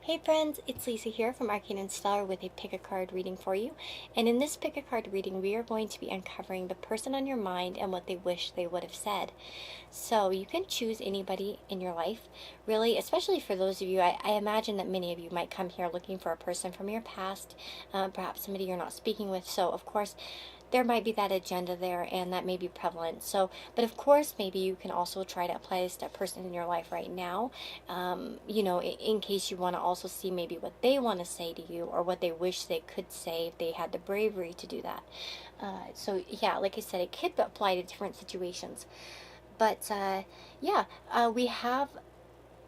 Hey friends, it's Lisa here from Arcane and Stellar with a pick a card reading for you. And in this pick a card reading, we are going to be uncovering the person on your mind and what they wish they would have said. So you can choose anybody in your life, really, especially for those of you, I imagine that many of you might come here looking for a person from your past, perhaps somebody you're not speaking with. So of course, there might be that agenda there and that may be prevalent. So, but of course, maybe you can also try to apply this to a person in your life right now, in case you want to also see maybe what they want to say to you or what they wish they could say if they had the bravery to do that. So yeah, like I said, it could apply to different situations. But we have.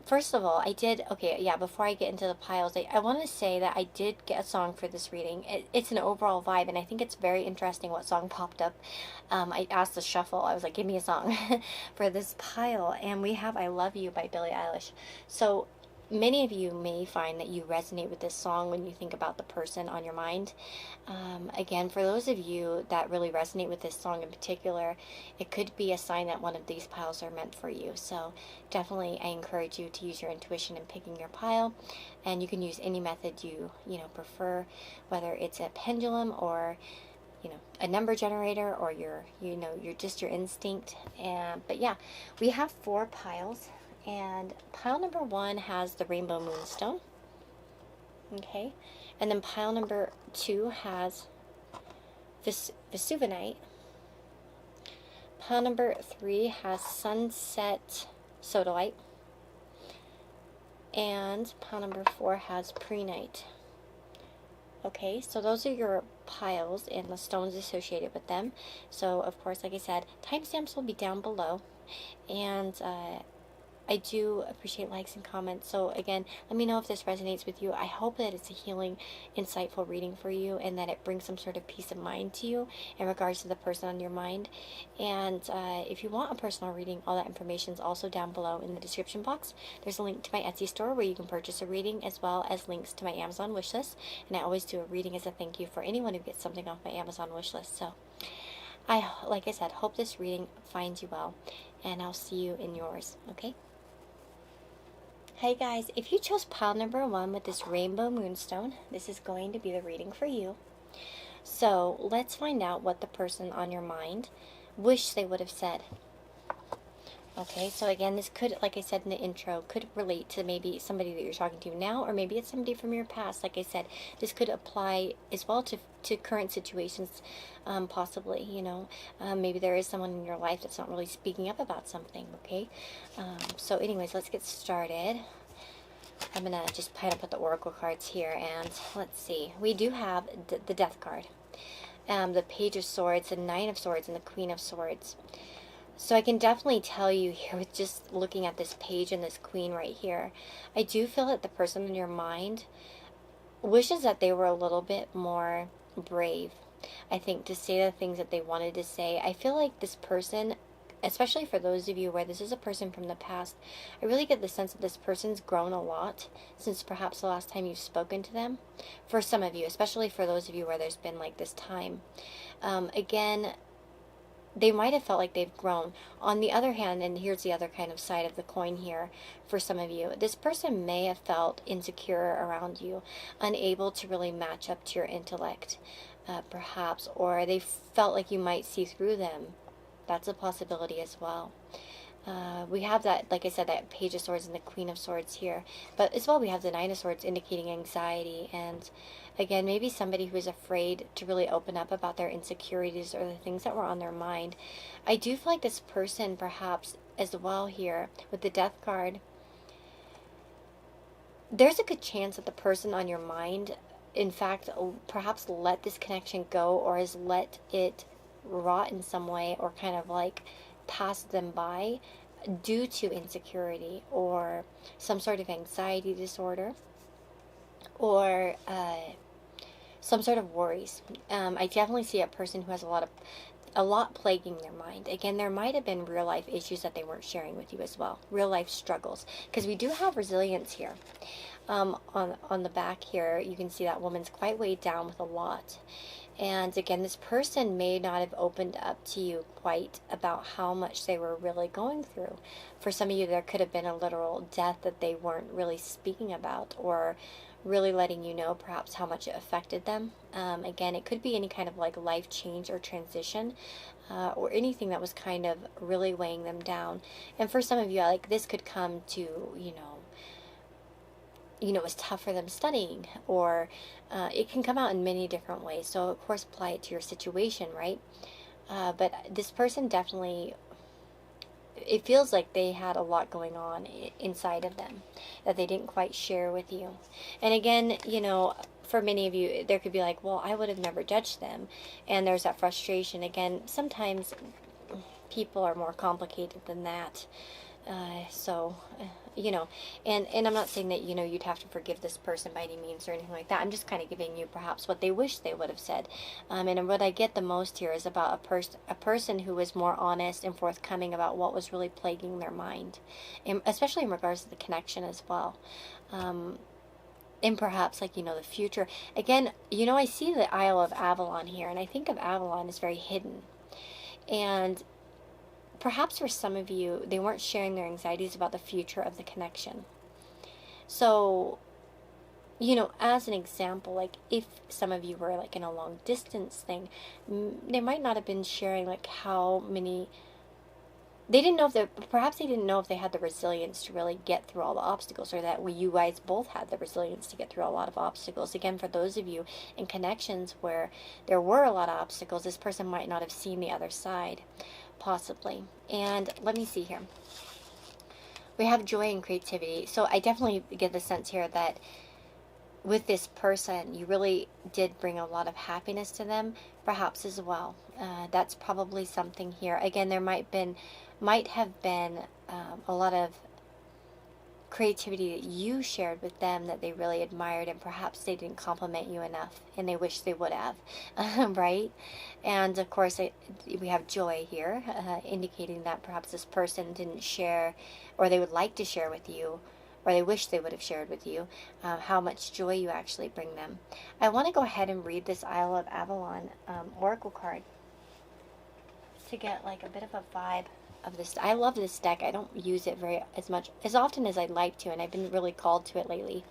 First of all, before I get into the piles, I want to say that I did get a song for this reading. It's an overall vibe, and I think it's very interesting what song popped up. I asked the shuffle, I was like, give me a song for this pile, and we have I Love You by Billie Eilish. So many of you may find that you resonate with this song when you think about the person on your mind. Again, for those of you that really resonate with this song in particular, it could be a sign that one of these piles are meant for you. So definitely I encourage you to use your intuition in picking your pile, and you can use any method you prefer, whether it's a pendulum or a number generator or your just your instinct. But yeah, we have 4 piles. And pile number 1 has the Rainbow Moonstone. Okay. And then pile number 2 has Vesuvinite. Pile number 3 has Sunset Sodalite. And pile number 4 has Prehnite. Okay, so those are your piles and the stones associated with them. So, of course, like I said, timestamps will be down below. And I do appreciate likes and comments. So again, let me know if this resonates with you. I hope that it's a healing, insightful reading for you and that it brings some sort of peace of mind to you in regards to the person on your mind. And if you want a personal reading, all that information is also down below in the description box. There's a link to my Etsy store where you can purchase a reading, as well as links to my Amazon wishlist. And I always do a reading as a thank you for anyone who gets something off my Amazon wishlist. So like I said, hope this reading finds you well, and I'll see you in yours, okay? Hey guys, if you chose pile number 1 with this Rainbow Moonstone, this is going to be the reading for you. So let's find out what the person on your mind wish they would have said. Okay, so again, this could, like I said in the intro, could relate to maybe somebody that you're talking to now, or maybe it's somebody from your past. Like I said, this could apply as well to current situations, possibly, maybe there is someone in your life that's not really speaking up about something, okay? So anyways, let's get started. I'm going to just kind of put the oracle cards here, and let's see. We do have the Death card, the Page of Swords, the Nine of Swords, and the Queen of Swords. So I can definitely tell you here with just looking at this page and this queen right here, I do feel that the person in your mind wishes that they were a little bit more brave, I think, to say the things that they wanted to say. I feel like this person, especially for those of you where this is a person from the past, I really get the sense that this person's grown a lot since perhaps the last time you've spoken to them. For some of you, especially for those of you where there's been like this time. Again, they might have felt like they've grown. On the other hand, and here's the other kind of side of the coin here for some of you, this person may have felt insecure around you, unable to really match up to your intellect, perhaps, or they felt like you might see through them. That's a possibility as well. We have that, like I said, that Page of Swords and the Queen of Swords here. But as well, we have the Nine of Swords indicating anxiety. And again, maybe somebody who is afraid to really open up about their insecurities or the things that were on their mind. I do feel like this person, perhaps, as well here, with the Death card, there's a good chance that the person on your mind, in fact, perhaps let this connection go or has let it rot in some way or kind of like pass them by due to insecurity or some sort of anxiety disorder or some sort of worries. I definitely see a person who has a lot plaguing their mind. Again, there might have been real life issues that they weren't sharing with you as well, real life struggles, because we do have resilience here. On the back here, you can see that woman's quite weighed down with a lot. And again, this person may not have opened up to you quite about how much they were really going through. For some of you, there could have been a literal death that they weren't really speaking about, or really letting you know perhaps how much it affected them. Again, it could be any kind of like life change or transition, or anything that was kind of really weighing them down. And for some of you, like, this could come to, it was tough for them studying, or it can come out in many different ways. So of course, apply it to your situation, right? But this person definitely, it feels like they had a lot going on inside of them that they didn't quite share with you. And again, for many of you, there could be like, well, I would have never judged them. And there's that frustration. Again, sometimes people are more complicated than that. And I'm not saying that, you'd have to forgive this person by any means or anything like that. I'm just kind of giving you perhaps what they wish they would have said. And what I get the most here is about a person who was more honest and forthcoming about what was really plaguing their mind, and especially in regards to the connection as well. And perhaps, like, the future. Again, I see the Isle of Avalon here, and I think of Avalon as very hidden. And perhaps for some of you, they weren't sharing their anxieties about the future of the connection. So, as an example, like, if some of you were like in a long distance thing, they might not have been sharing like how many, perhaps they didn't know if they had the resilience to really get through all the obstacles, or that you guys both had the resilience to get through a lot of obstacles. Again, for those of you in connections where there were a lot of obstacles, this person might not have seen the other side. Possibly. And let me see here. We have joy and creativity. So I definitely get the sense here that with this person, you really did bring a lot of happiness to them, perhaps as well. That's probably something here. Again, there might have been a lot of creativity that you shared with them that they really admired, and perhaps they didn't compliment you enough and they wish they would have. Right? And of course, we have joy here, indicating that perhaps this person didn't share, or they would like to share with you, or they wish they would have shared with you, how much joy you actually bring them. I want to go ahead and read this Isle of Avalon oracle card to get like a bit of a vibe of this. I love this deck. I don't use it as often as I'd like to, and I've been really called to it lately.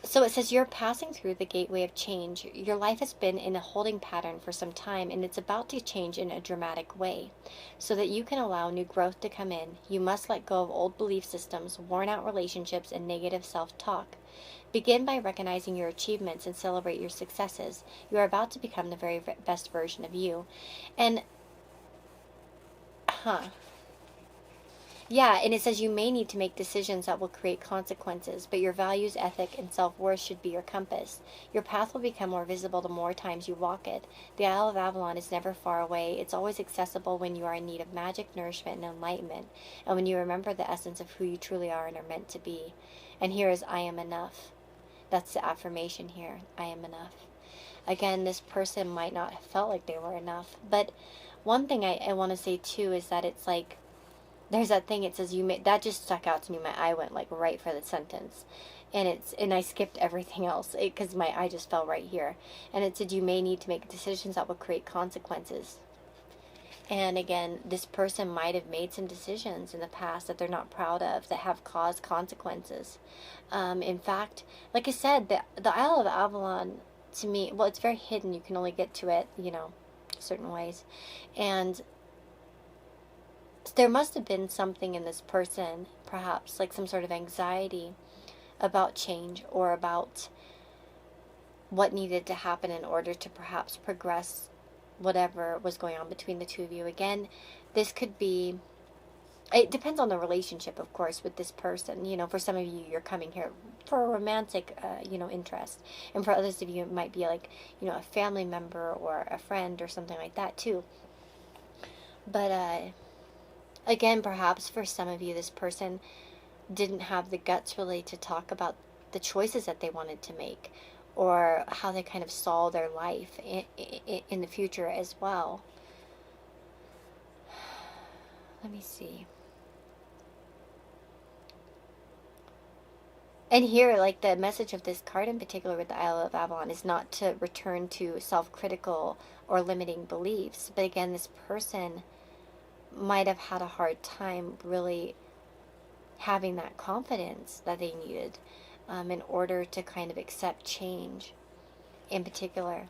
So it says, you're passing through the gateway of change. Your life has been in a holding pattern for some time, and it's about to change in a dramatic way. So that you can allow new growth to come in, you must let go of old belief systems, worn out relationships, and negative self-talk. Begin by recognizing your achievements and celebrate your successes. You are about to become the very best version of you. And yeah, and it says you may need to make decisions that will create consequences, but your values, ethic, and self-worth should be your compass. Your path will become more visible the more times you walk it. The Isle of Avalon is never far away. It's always accessible when you are in need of magic, nourishment, and enlightenment, and when you remember the essence of who you truly are and are meant to be. And here is, I am enough. That's the affirmation here. I am enough. Again, this person might not have felt like they were enough, but one thing I want to say too is that it's like, there's that thing, it says that just stuck out to me. My eye went like right for the sentence, and I skipped everything else because my eye just fell right here. And it said you may need to make decisions that will create consequences. And again, this person might have made some decisions in the past that they're not proud of, that have caused consequences. In fact, like I said, the Isle of Avalon, to me, well, it's very hidden. You can only get to it, certain ways. And there must have been something in this person, perhaps like some sort of anxiety about change, or about what needed to happen in order to perhaps progress whatever was going on between the two of you. Again, this could be, it depends on the relationship, of course, with this person. For some of you, you're coming here for a romantic, interest. And for others of you, it might be like, a family member or a friend or something like that too. But, again, perhaps for some of you, this person didn't have the guts really to talk about the choices that they wanted to make, or how they kind of saw their life in the future as well. Let me see. And here, like, the message of this card in particular with the Isle of Avalon is not to return to self-critical or limiting beliefs. But again, this person might have had a hard time really having that confidence that they needed in order to kind of accept change in particular.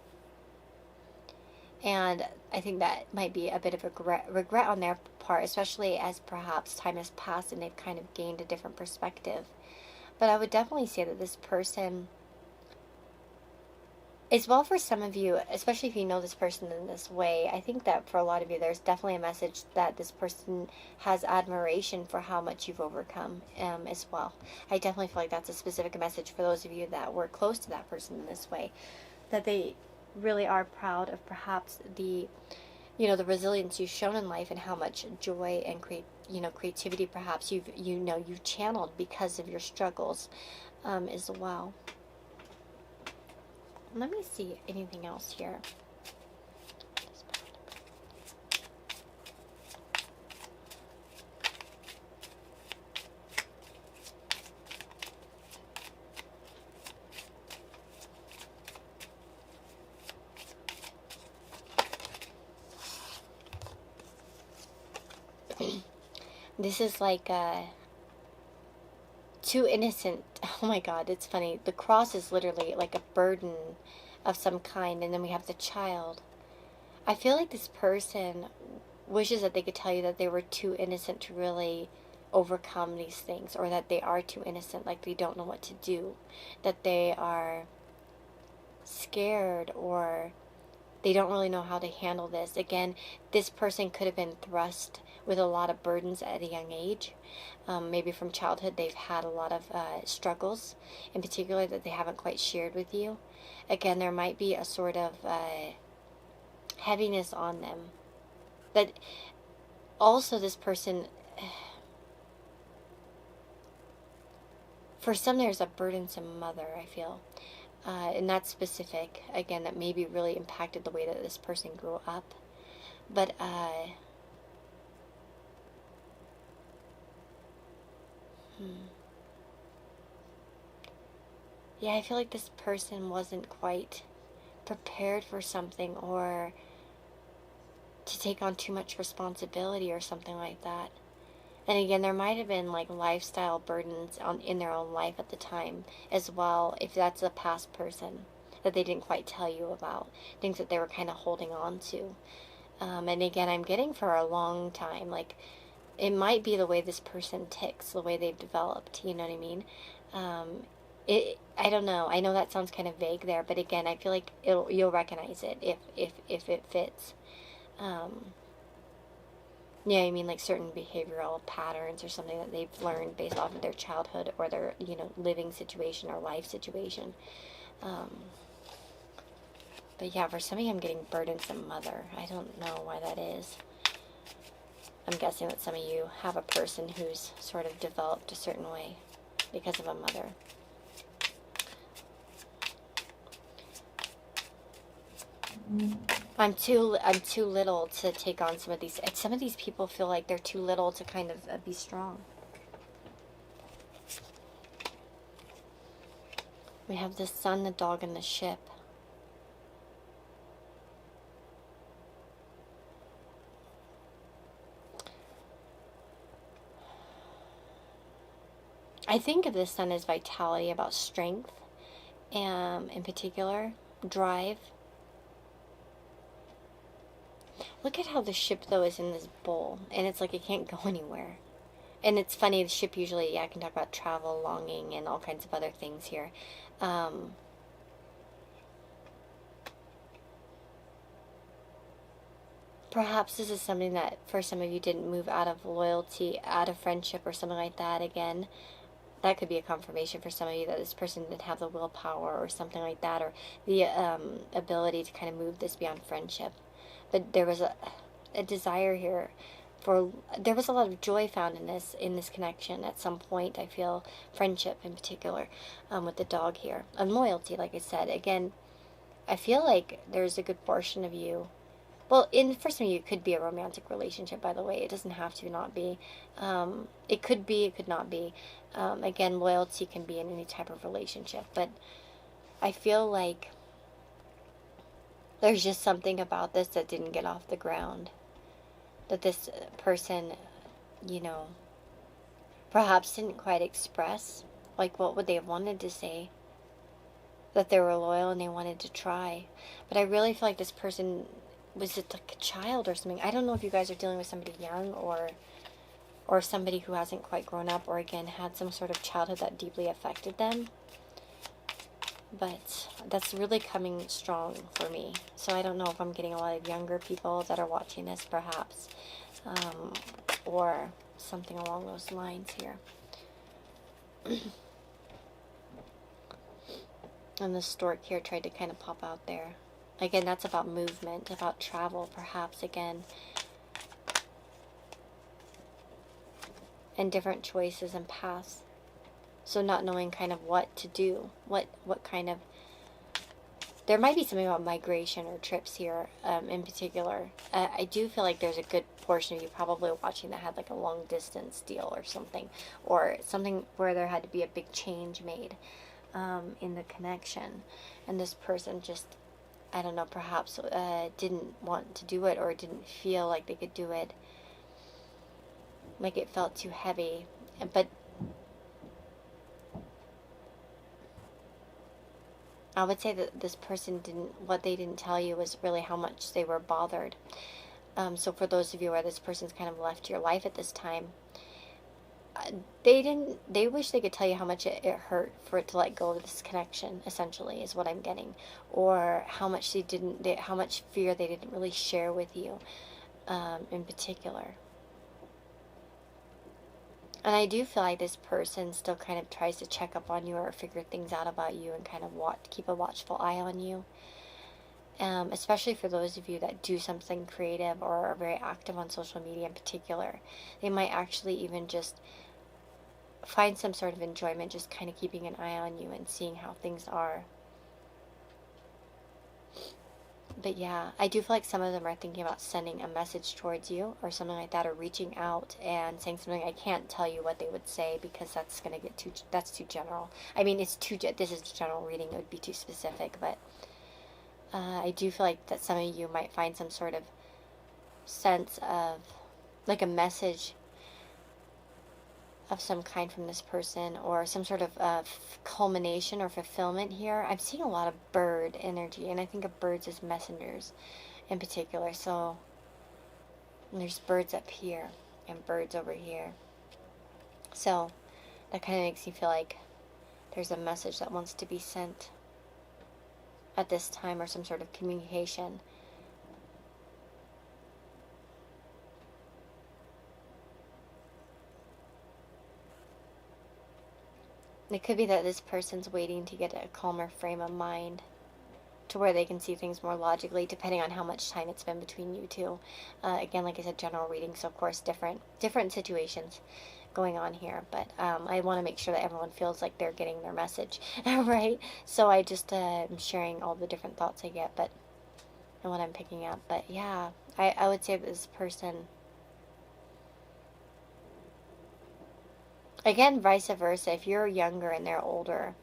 And I think that might be a bit of a regret on their part, especially as perhaps time has passed and they've kind of gained a different perspective. But I would definitely say that this person, as well for some of you, especially if you know this person in this way, I think that for a lot of you, there's definitely a message that this person has admiration for how much you've overcome as well. I definitely feel like that's a specific message for those of you that were close to that person in this way, that they really are proud of perhaps the, the resilience you've shown in life and how much joy and creativity perhaps you've channeled because of your struggles as well. Let me see anything else here. This is like too innocent. Oh my God, it's funny. The cross is literally like a burden of some kind, and then we have the child. I feel like this person wishes that they could tell you that they were too innocent to really overcome these things, or that they are too innocent, like they don't know what to do, that they are scared, or they don't really know how to handle this. Again, this person could have been thrust with a lot of burdens at a young age. Maybe from childhood they've had a lot of struggles, in particular that they haven't quite shared with you. Again, there might be a sort of heaviness on them. But also this person, for some there's a burdensome mother, I feel. And that's specific, again, that maybe really impacted the way that this person grew up. But, yeah, I feel like this person wasn't quite prepared for something, or to take on too much responsibility or something like that. And again, there might have been like lifestyle burdens in their own life at the time as well, if that's a past person that they didn't quite tell you about, things that they were kind of holding on to. And again, I'm getting for a long time, like, it might be the way this person ticks, the way they've developed, you know what I mean? I don't know. I know that sounds kind of vague there, but again, I feel like you'll recognize it if it fits. Yeah, I mean, like certain behavioral patterns or something that they've learned based off of their childhood or their, living situation or life situation. But yeah, for some of you, I'm getting burdensome mother. I don't know why that is. I'm guessing that some of you have a person who's sort of developed a certain way because of a mother. I'm too little to take on some of these. Some of these people feel like they're too little to kind of be strong. We have the sun, the dog, and the ship. I think of the sun as vitality, about strength, in particular, drive. Look at how the ship, though, is in this bowl, and it's like it can't go anywhere. And it's funny, the ship usually, I can talk about travel, longing, and all kinds of other things here. Perhaps this is something that, for some of you, didn't move out of loyalty, out of friendship, or something like that. Again, that could be a confirmation for some of you that this person didn't have the willpower or something like that, or the ability to kind of move this beyond friendship. But there was a desire here there was a lot of joy found in this connection at some point. I feel friendship in particular, with the dog here, and loyalty, like I said. Again, I feel like there's a good portion of you well, for some of you, it could be a romantic relationship, by the way. It doesn't have to not be. It could be, it could not be. Again, loyalty can be in any type of relationship, but I feel like there's just something about this that didn't get off the ground. That this person, you know, perhaps didn't quite express, like, what would they have wanted to say. That they were loyal and they wanted to try. But I really feel like this person, was it like a child or something? I don't know if you guys are dealing with somebody young or somebody who hasn't quite grown up, or again had some sort of childhood that deeply affected them. But that's really coming strong for me. So I don't know if I'm getting a lot of younger people that are watching this, perhaps, or something along those lines here. And the stork here tried to kind of pop out there. Again, that's about movement, about travel, perhaps, again. And different choices and paths. So not knowing kind of what to do. What kind of... There might be something about migration or trips here, in particular. I do feel like there's a good portion of you probably watching that had like a long distance deal or something. Or something where there had to be a big change made in the connection. And this person just, I don't know, perhaps didn't want to do it, or didn't feel like they could do it. Like it felt too heavy. But I would say that this person what they didn't tell you was really how much they were bothered. So for those of you where this person's kind of left your life at this time, they wish they could tell you how much it hurt for it to let go of this connection, essentially, is what I'm getting. Or how much how much fear they didn't really share with you, in particular. And I do feel like this person still kind of tries to check up on you or figure things out about you and kind of keep a watchful eye on you. Especially for those of you that do something creative or are very active on social media in particular. They might actually even just find some sort of enjoyment just kind of keeping an eye on you and seeing how things are. But yeah, I do feel like some of them are thinking about sending a message towards you or something like that, or reaching out and saying something. I can't tell you what they would say because that's going to get that's too general. I mean, this is general reading, it would be too specific, but I do feel like that some of you might find some sort of sense of, like, a message of some kind from this person, or some sort of culmination or fulfillment here. I'm seeing a lot of bird energy, and I think of birds as messengers in particular. So there's birds up here and birds over here. So that kind of makes me feel like there's a message that wants to be sent at this time, or some sort of communication. It could be that this person's waiting to get a calmer frame of mind to where they can see things more logically, depending on how much time it's been between you two. Again, like I said, general reading, so of course different situations going on here, but I want to make sure that everyone feels like they're getting their message, right? So I just am sharing all the different thoughts I get, and what I'm picking up. But yeah, I would say that this person, again, vice versa, if you're younger and they're older,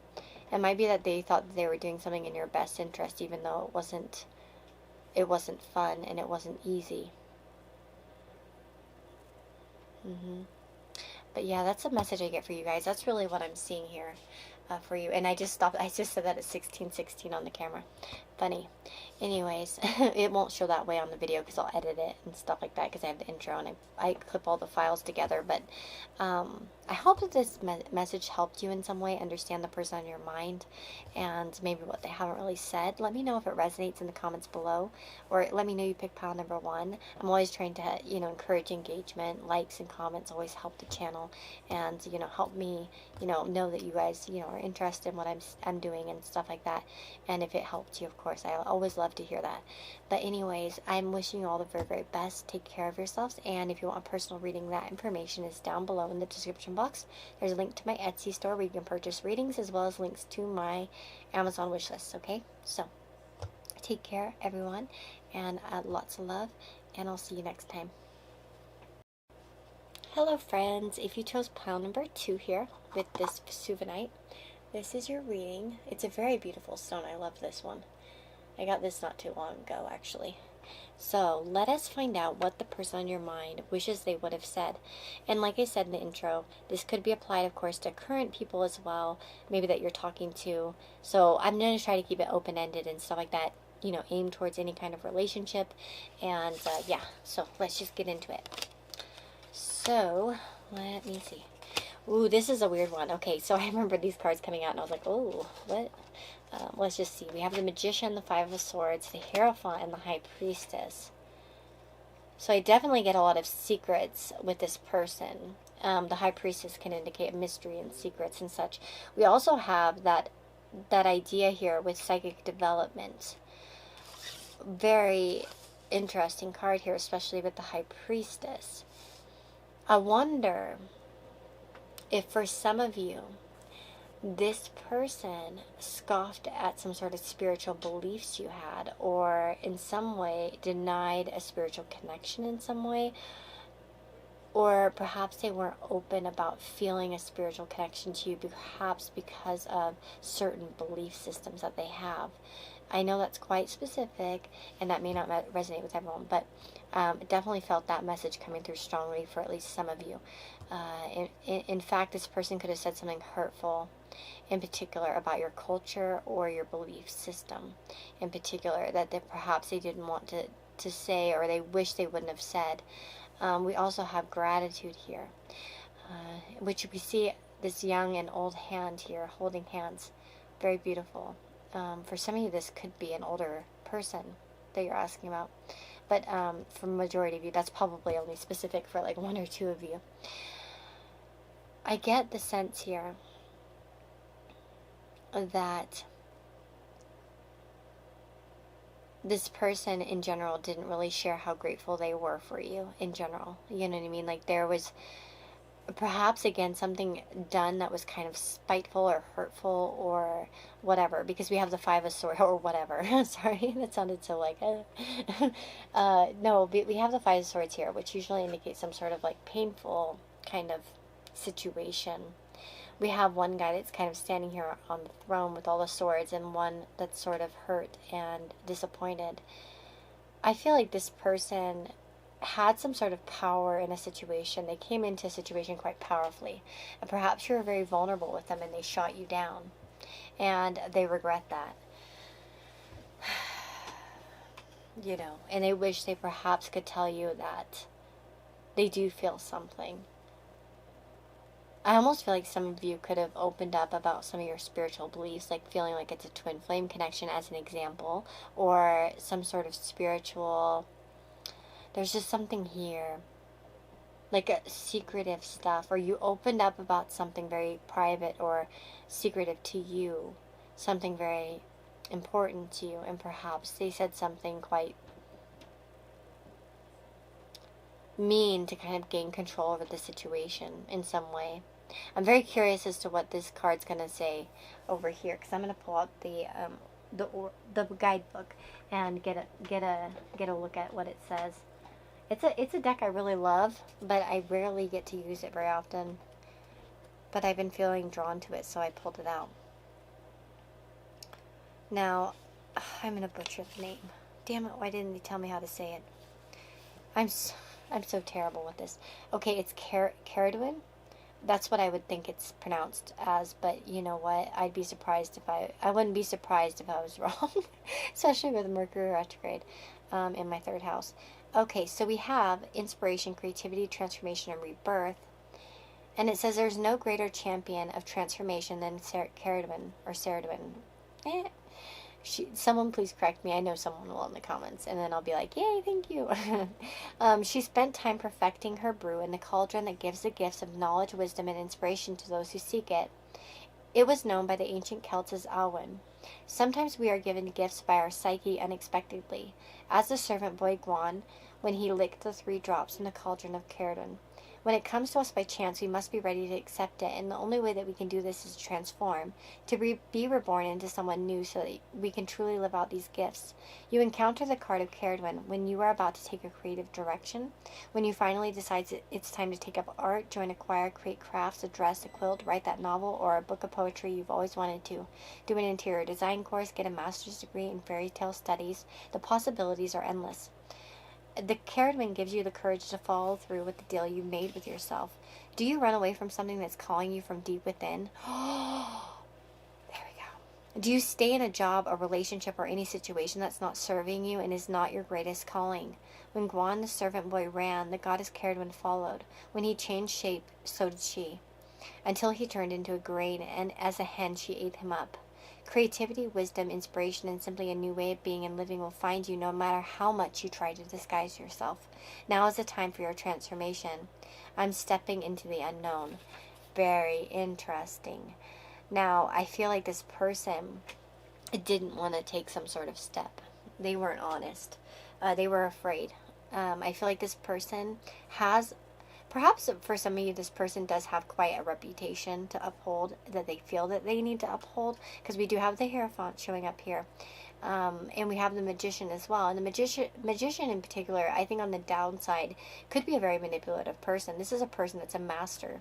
it might be that they thought that they were doing something in your best interest, even though it wasn't fun and it wasn't easy. But yeah, that's a message I get for you guys. That's really what I'm seeing here for you. And I just said that at 16:16 on the camera. Funny. Anyways, it won't show that way on the video because I'll edit it and stuff like that, because I have the intro and I clip all the files together. But I hope that this message helped you in some way understand the person on your mind and maybe what they haven't really said. Let me know if it resonates in the comments below, or let me know you picked pile number 1. I'm always trying to, encourage engagement. Likes and comments always help the channel, and help me, know that you guys, are interested in what I'm doing and stuff like that. And if it helped you, of course, I always love to hear that. But anyways, I'm wishing you all the very, very best. Take care of yourselves, and if you want a personal reading, that information is down below in the description box. There's a link to my Etsy store where you can purchase readings, as well as links to my Amazon wish list. Okay, so Take care, everyone, and lots of love, and I'll see you next time. Hello, friends. If you chose pile number 2 here with this Vesuvinite, this is your reading. It's a very beautiful stone. I love this one. I got this not too long ago, actually. So let us find out what the person on your mind wishes they would have said. And like I said in the intro, this could be applied, of course, to current people as well, maybe that you're talking to. So I'm going to try to keep it open-ended and stuff like that, you know, aim towards any kind of relationship. And yeah, so let's just get into it. So let me see. Ooh, this is a weird one. Okay, so I remember these cards coming out and I was like, oh, what? Let's just see. We have the Magician, the Five of Swords, the Hierophant, and the High Priestess. So I definitely get a lot of secrets with this person. The High Priestess can indicate mystery and secrets and such. We also have that idea here with psychic development. Very interesting card here, especially with the High Priestess. I wonder if for some of you, this person scoffed at some sort of spiritual beliefs you had, or in some way denied a spiritual connection in some way, or perhaps they weren't open about feeling a spiritual connection to you, perhaps because of certain belief systems that they have. I know that's quite specific, and that may not resonate with everyone, but definitely felt that message coming through strongly for at least some of you. In fact, this person could have said something hurtful, in particular about your culture or your belief system, in particular, that perhaps they didn't want to say, or they wish they wouldn't have said. We also have gratitude here, which we see this young and old hand here holding hands. Very beautiful. For some of you, this could be an older person that you're asking about. But for the majority of you, that's probably only specific for like 1 or 2 of you. I get the sense here that this person in general didn't really share how grateful they were for you in general. You know what I mean? Like there was perhaps again something done that was kind of spiteful or hurtful or whatever, because we have the Five of Swords or whatever. Sorry, that sounded so like no, we have the Five of Swords here, which usually indicates some sort of like painful kind of situation. We have one guy that's kind of standing here on the throne with all the swords, and one that's sort of hurt and disappointed. I feel like this person had some sort of power in a situation. They came into a situation quite powerfully, and perhaps you were very vulnerable with them and they shot you down, and they regret that. You know, and they wish they perhaps could tell you that they do feel something. I almost feel like some of you could have opened up about some of your spiritual beliefs, like feeling like it's a twin flame connection as an example, or some sort of spiritual, there's just something here, like a secretive stuff, or you opened up about something very private or secretive to you, something very important to you, and perhaps they said something quite mean to kind of gain control over the situation in some way. I'm very curious as to what this card's going to say over here, because I'm going to pull out the guidebook and get a look at what it says. It's a deck I really love, but I rarely get to use it very often. But I've been feeling drawn to it, so I pulled it out. Now, I'm going to butcher the name. Damn it, why didn't they tell me how to say it? I'm so terrible with this. Okay, it's Caradwin. That's what I would think it's pronounced as, but you know what? I'd be surprised if I wouldn't be surprised if I was wrong, especially with Mercury retrograde in my 3rd house. Okay, so we have inspiration, creativity, transformation, and rebirth. And it says there's no greater champion of transformation than Caradwin or Saradwin. Someone please correct me. I know someone will in the comments, and then I'll be like, yay, thank you. She spent time perfecting her brew in the cauldron that gives the gifts of knowledge, wisdom, and inspiration to those who seek it. It was known by the ancient Celts as Alwyn. Sometimes we are given gifts by our psyche unexpectedly, as the servant boy Gwan when he licked the 3 drops in the cauldron of Caradwin. When it comes to us by chance, we must be ready to accept it, and the only way that we can do this is to transform, to be reborn into someone new so that we can truly live out these gifts. You encounter the card of Caradwen when you are about to take a creative direction, when you finally decide it's time to take up art, join a choir, create crafts, a dress, a quilt, write that novel, or a book of poetry you've always wanted to, do an interior design course, get a master's degree in fairy tale studies. The possibilities are endless. The Caradwen gives you the courage to follow through with the deal you made with yourself. Do you run away from something that's calling you from deep within? Oh, there we go. Do you stay in a job, a relationship, or any situation that's not serving you and is not your greatest calling? When Guan the servant boy ran, the goddess Caradwen followed. When he changed shape, so did she, until he turned into a grain, and as a hen she ate him up. Creativity, wisdom, inspiration, and simply a new way of being and living will find you no matter how much you try to disguise yourself. Now is the time for your transformation. I'm stepping into the unknown. Very interesting. Now, I feel like this person didn't want to take some sort of step. They weren't honest. They were afraid. I feel like this person has... Perhaps for some of you, this person does have quite a reputation to uphold, that they feel that they need to uphold, because we do have the Hierophant showing up here. And we have the Magician as well. And the magician in particular, I think on the downside, could be a very manipulative person. This is a person that's a master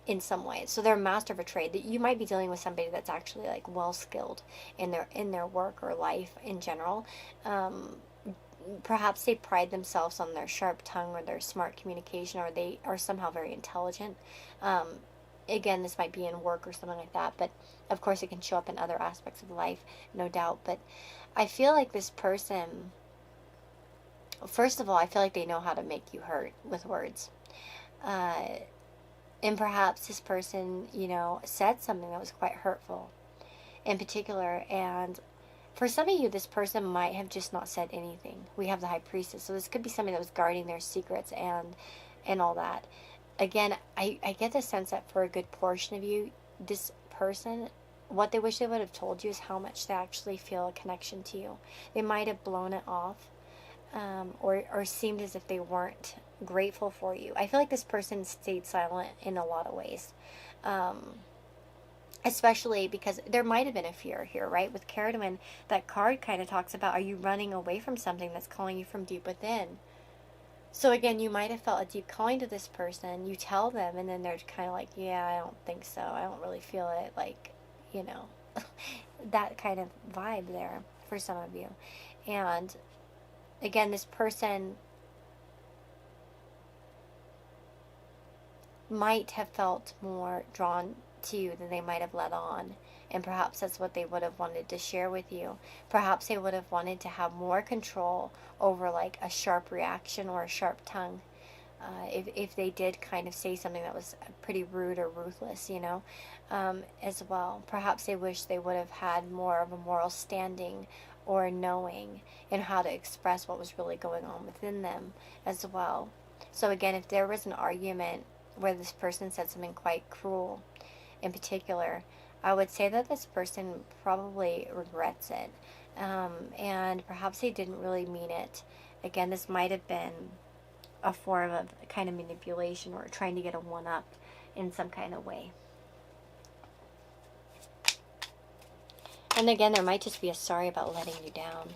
in some ways. So they're a master of a trade. That you might be dealing with somebody that's actually like well skilled in their work or life in general. Perhaps they pride themselves on their sharp tongue or their smart communication, or they are somehow very intelligent. Again, this might be in work or something like that, but of course it can show up in other aspects of life, no doubt. But I feel like this person, first of all, I feel like they know how to make you hurt with words. And perhaps this person, said something that was quite hurtful in particular, and for some of you, this person might have just not said anything. We have the High Priestess, so this could be somebody that was guarding their secrets and all that. Again, I get the sense that for a good portion of you, this person, what they wish they would have told you is how much they actually feel a connection to you. They might have blown it off, or seemed as if they weren't grateful for you. I feel like this person stayed silent in a lot of ways. Especially because there might have been a fear here, right? With Caradwen, that card kind of talks about, are you running away from something that's calling you from deep within? So again, you might have felt a deep calling to this person. You tell them, and then they're kind of like, yeah, I don't think so. I don't really feel it. Like, that kind of vibe there for some of you. And again, this person might have felt more drawn to you than they might have let on, and perhaps that's what they would have wanted to share with you. Perhaps they would have wanted to have more control over like a sharp reaction or a sharp tongue, if they did kind of say something that was pretty rude or ruthless, as well. Perhaps they wish they would have had more of a moral standing or knowing in how to express what was really going on within them as well. So again, if there was an argument where this person said something quite cruel in particular, I would say that this person probably regrets it, and perhaps they didn't really mean it. Again, this might have been a form of kind of manipulation or trying to get a one-up in some kind of way. And again, there might just be a sorry about letting you down.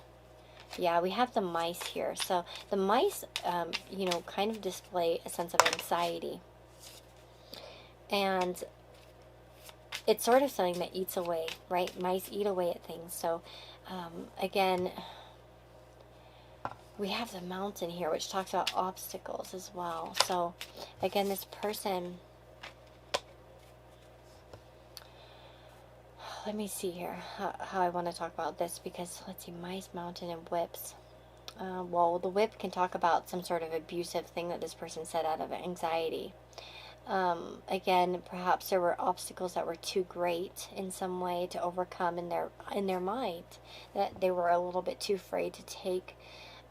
Yeah, we have the mice here. So the mice, kind of display a sense of anxiety. And it's sort of something that eats away, right? Mice eat away at things. So, again, we have the mountain here, which talks about obstacles as well. So, again, this person, let me see here how I want to talk about this, because, let's see, mice, mountain, and whips. Well, the whip can talk about some sort of abusive thing that this person said out of anxiety. Again, perhaps there were obstacles that were too great in some way to overcome in their mind, that they were a little bit too afraid to take.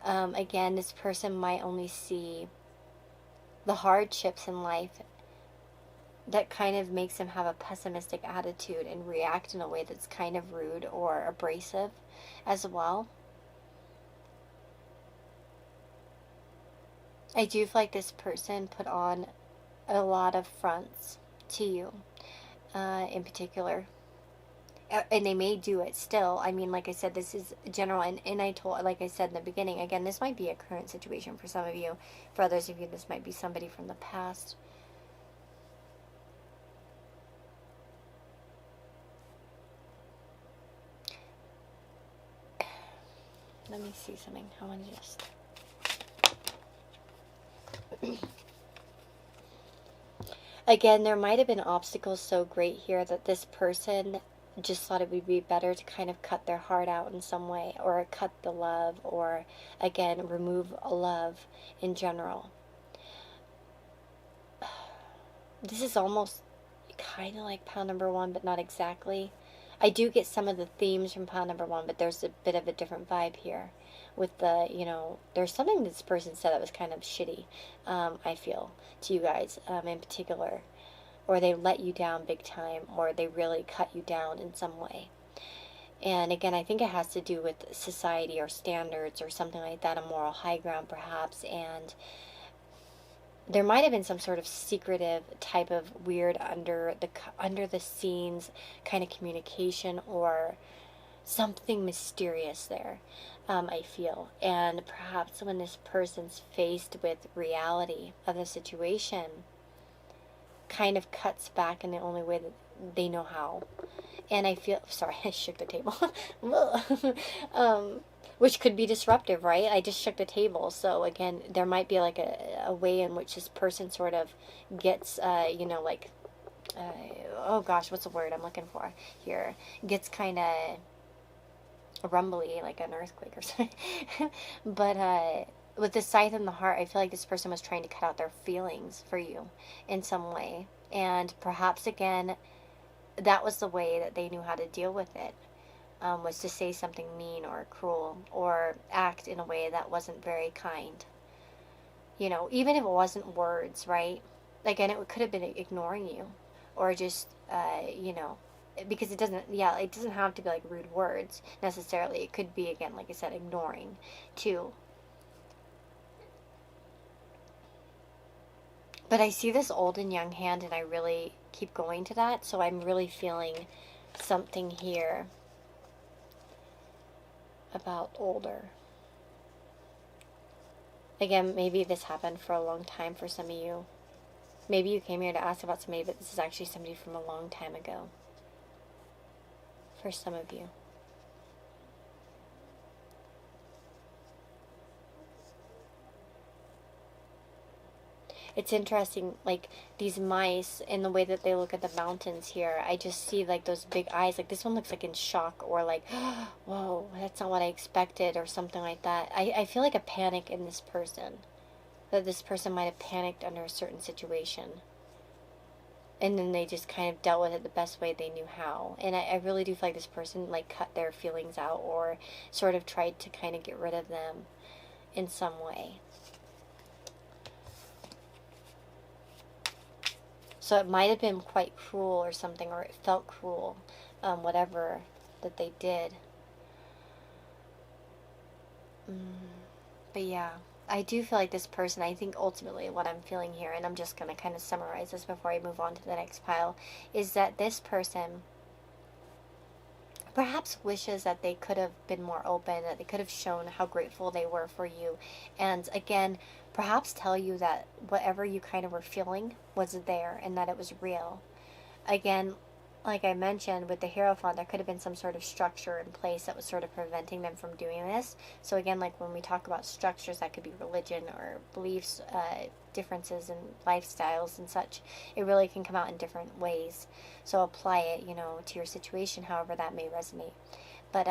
Again, this person might only see the hardships in life that kind of makes them have a pessimistic attitude and react in a way that's kind of rude or abrasive as well. I do feel like this person put on a lot of fronts to you, in particular. And they may do it still. I mean, like I said, this is general. And I told, like I said in the beginning, again, this might be a current situation for some of you. For others of you, this might be somebody from the past. Let me see something. I want to just... Again, there might have been obstacles so great here that this person just thought it would be better to kind of cut their heart out in some way, or cut the love, or again, remove love in general. This is almost kind of like pile number one, but not exactly. I do get some of the themes from pile number one, but there's a bit of a different vibe here. With the, you know, there's something this person said that was kind of shitty, I feel, to you guys, in particular. Or they let you down big time, or they really cut you down in some way. And again, I think it has to do with society or standards or something like that, a moral high ground perhaps, and there might have been some sort of secretive type of weird under the scenes kind of communication, or something mysterious there, I feel. And perhaps when this person's faced with reality of the situation, kind of cuts back in the only way that they know how. And I feel, sorry, I shook the table. Which could be disruptive, right? I just shook the table. So again, there might be like a way in which this person sort of gets, you know, like, oh gosh, what's the word I'm looking for here? Gets kind of rumbly, like an earthquake or something. But with the scythe in the heart, I feel like this person was trying to cut out their feelings for you in some way. And perhaps, again, that was the way that they knew how to deal with it, was to say something mean or cruel, or act in a way that wasn't very kind. You know, even if it wasn't words, right? Again, it could have been ignoring you, or just, you know, because it doesn't have to be like rude words necessarily. It could be, again, like I said, ignoring too. But I see this old and young hand, and I really keep going to that, so I'm really feeling something here about older. Again, maybe this happened for a long time for some of you. Maybe you came here to ask about somebody, but this is actually somebody from a long time ago. For some of you. It's interesting, like, these mice, and the way that they look at the mountains here, I just see, like, those big eyes. Like, this one looks like in shock, or like, whoa, that's not what I expected, or something like that. I feel like a panic in this person. That this person might have panicked under a certain situation. And then they just kind of dealt with it the best way they knew how. And I really do feel like this person, like, cut their feelings out, or sort of tried to kind of get rid of them in some way. So it might have been quite cruel or something, or it felt cruel, whatever that they did. But yeah, I do feel like this person, I think ultimately what I'm feeling here, and I'm just going to kind of summarize this before I move on to the next pile, is that this person perhaps wishes that they could have been more open, that they could have shown how grateful they were for you. And again, perhaps tell you that whatever you kind of were feeling was there, and that it was real. Again, like I mentioned, with the Hierophant, there could have been some sort of structure in place that was sort of preventing them from doing this. So again, like when we talk about structures, that could be religion or beliefs, differences in lifestyles and such. It really can come out in different ways. So apply it, you know, to your situation, however that may resonate. But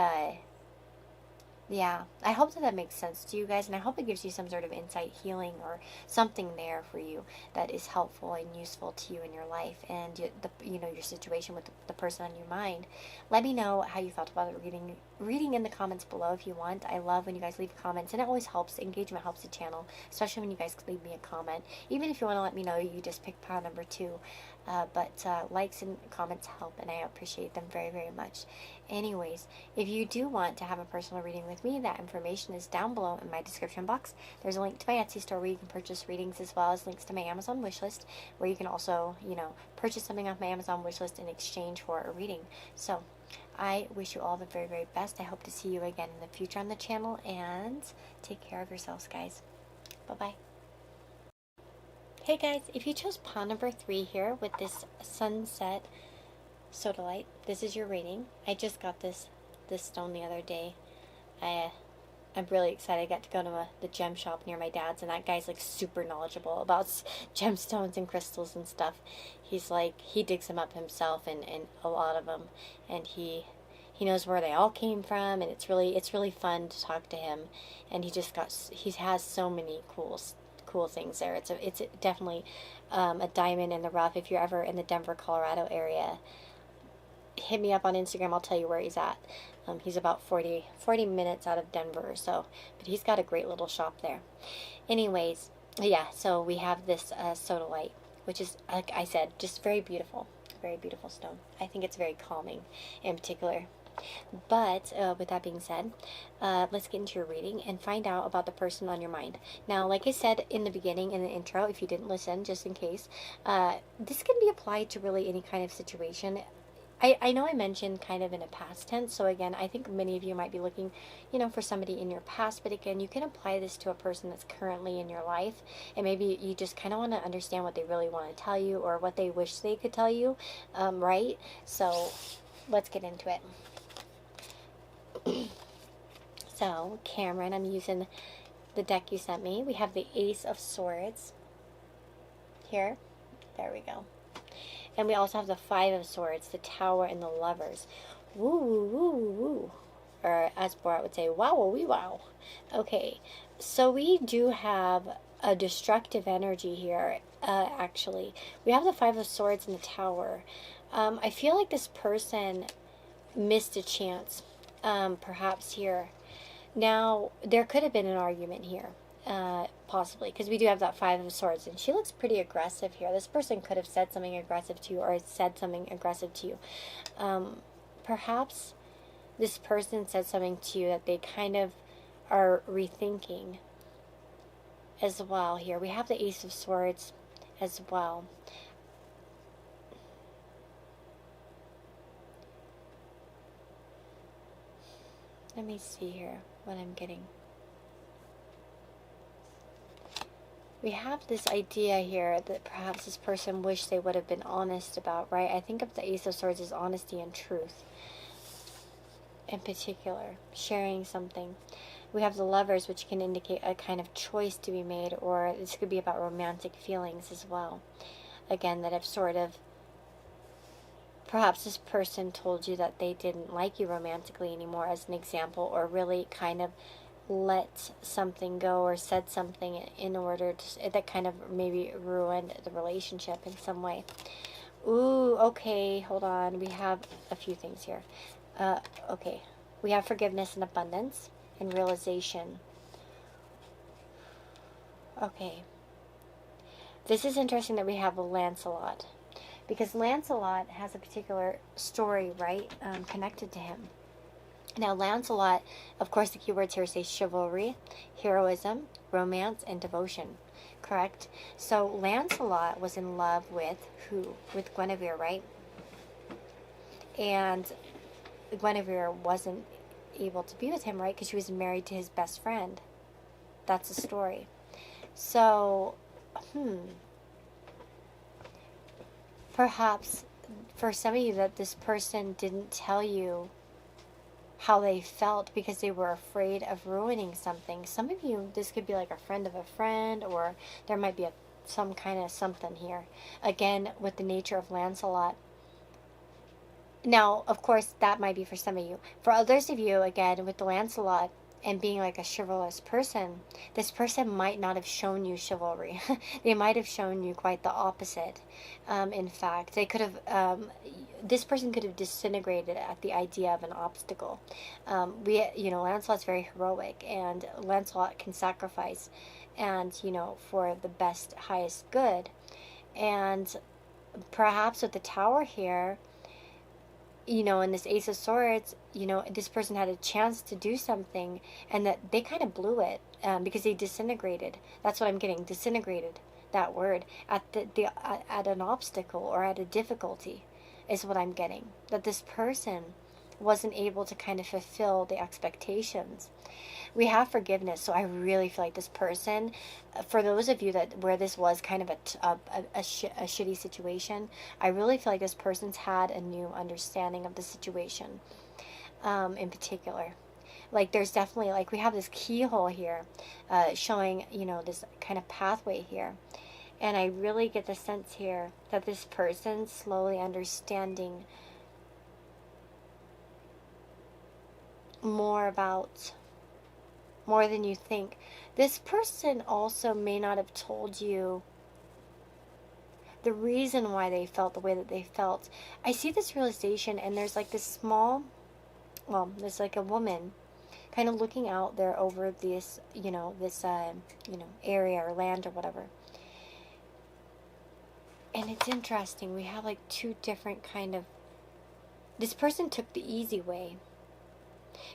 yeah, I hope that makes sense to you guys, and I hope it gives you some sort of insight, healing, or something there for you that is helpful and useful to you in your life, and your situation with the person on your mind. Let me know how you felt about it, reading in the comments below if you want. I love when you guys leave comments, and it always helps. Engagement helps the channel, especially when you guys leave me a comment. Even if you want to let me know you just picked pile number 2, but likes and comments help, and I appreciate them very, very much. Anyways, if you do want to have a personal reading with me, that information is down below in my description box. There's a link to my Etsy store where you can purchase readings, as well as links to my Amazon wishlist, where you can also, purchase something off my Amazon wishlist in exchange for a reading. So I wish you all the very, very best. I hope to see you again in the future on the channel, and take care of yourselves, guys. Bye-bye. Hey guys, if you chose paw number 3 here with this sunset sodalite, this is your reading. I just got this stone the other day. I'm really excited. I got to go to the gem shop near my dad's, and that guy's like super knowledgeable about gemstones and crystals and stuff. He's like, he digs them up himself, and a lot of them, and he knows where they all came from, and it's really fun to talk to him. And he has so many cool things there. It's definitely a diamond in the rough. If you're ever in the Denver, Colorado area, hit me up on Instagram. I'll tell you where he's at. He's about 40 minutes out of Denver or so, but he's got a great little shop there. Anyways, yeah, so we have this sodalite, which is, like I said, just very beautiful stone. I think it's very calming in particular. But with that being said, let's get into your reading and find out about the person on your mind. Now, like I said in the beginning, in the intro, if you didn't listen, just in case, this can be applied to really any kind of situation. I know I mentioned kind of in a past tense, so again, I think many of you might be looking, for somebody in your past, but again, you can apply this to a person that's currently in your life, and maybe you just kind of want to understand what they really want to tell you, or what they wish they could tell you, right? So, let's get into it. So, Cameron, I'm using the deck you sent me. We have the Ace of Swords here. There we go. And we also have the Five of Swords, the Tower, and the Lovers. Woo, woo, woo, woo. Or as Borat would say, wow, wee, wow. Okay, so we do have a destructive energy here, actually. We have the Five of Swords and the Tower. I feel like this person missed a chance. Perhaps here. Now, there could have been an argument here, possibly, because we do have that Five of Swords, and she looks pretty aggressive here. This person could have said something aggressive to you, or said something aggressive to you. Perhaps this person said something to you that they kind of are rethinking as well here. We have the Ace of Swords as well. Let me see here what I'm getting. We have this idea here that perhaps this person wished they would have been honest about, right? I think of the Ace of Swords as honesty and truth. In particular, sharing something. We have the Lovers, which can indicate a kind of choice to be made, or this could be about romantic feelings as well. Again, that have sort of, perhaps this person told you that they didn't like you romantically anymore, as an example, or really kind of let something go or said something in order to, that kind of maybe ruined the relationship in some way. Ooh, okay, hold on. We have a few things here. Okay. We have forgiveness and abundance and realization. Okay. This is interesting that we have Lancelot, because Lancelot has a particular story, right, connected to him. Now, Lancelot, of course, the keywords here say chivalry, heroism, romance, and devotion, correct? So, Lancelot was in love with who? With Guinevere, right? And Guinevere wasn't able to be with him, right? Because she was married to his best friend. That's the story. So, perhaps for some of you that this person didn't tell you how they felt because they were afraid of ruining something. Some of you, this could be like a friend of a friend, or there might be some kind of something here. Again, with the nature of Lancelot. Now, of course, that might be for some of you. For others of you, again, with the Lancelot and being like a chivalrous person, this person might not have shown you chivalry. They might have shown you quite the opposite. In fact, they could have, this person could have disintegrated at the idea of an obstacle. Lancelot's very heroic, and Lancelot can sacrifice, and, for the best, highest good. And perhaps with the Tower here, you know, in this Ace of Swords, you know, this person had a chance to do something, and that they kind of blew it, because they disintegrated. That's what I'm getting, disintegrated, that word, at at an obstacle or at a difficulty, is what I'm getting. That this person wasn't able to kind of fulfill the expectations. We have forgiveness, so I really feel like this person, for those of you that where this was kind of a shitty situation, I really feel like this person's had a new understanding of the situation, in particular. Like, there's definitely, like, we have this keyhole here, showing, you know, this kind of pathway here. And I really get the sense here that this person's slowly understanding more than you think. This person also may not have told you the reason why they felt the way that they felt. I see this realization, and there's like this small, well, there's like a woman kind of looking out there over this, you know, this, you know, area or land or whatever. And it's interesting. We have like two different kind of, this person took the easy way.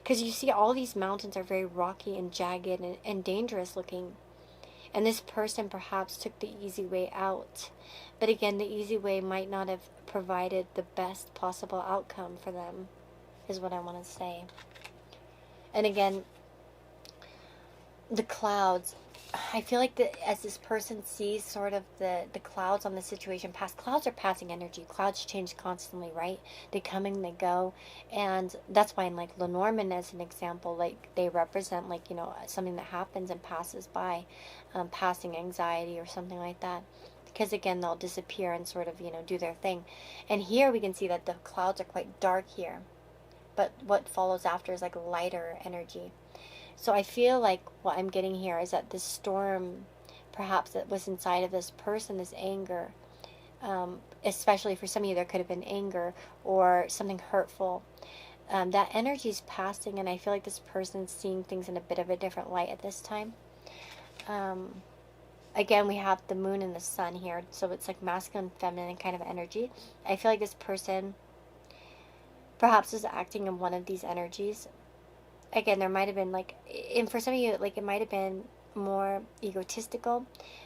Because you see all these mountains are very rocky and jagged and dangerous looking. And this person perhaps took the easy way out. But again, the easy way might not have provided the best possible outcome for them, is what I want to say. And again, the clouds. I feel like that as this person sees sort of the clouds on the situation pass, clouds are passing energy. Clouds change constantly, right? They come and they go. And that's why in like Lenormand as an example, like they represent like, you know, something that happens and passes by, passing anxiety or something like that. Because again, they'll disappear and sort of, you know, do their thing. And here we can see that the clouds are quite dark here. But what follows after is like lighter energy. So I feel like what I'm getting here is that this storm, perhaps that was inside of this person, this anger, especially for some of you, there could have been anger or something hurtful. That energy is passing, and I feel like this person's seeing things in a bit of a different light at this time. Again, we have the moon and the sun here, so it's like masculine, feminine kind of energy. I feel like this person perhaps is acting in one of these energies. Again, there might have been like, and for some of you, like it might have been more egotistical.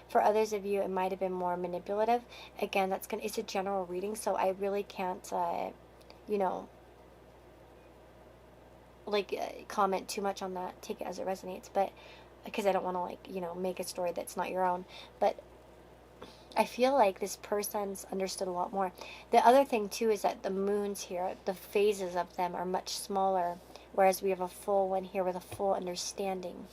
For others of you, it might have been more manipulative. Again, it's a general reading, so I really can't, you know, like comment too much on that. Take it as it resonates, but because I don't want to like, you know, make a story that's not your own. But I feel like this person's understood a lot more. The other thing too is that the moons here, the phases of them are much smaller, whereas we have a full one here with a full understanding.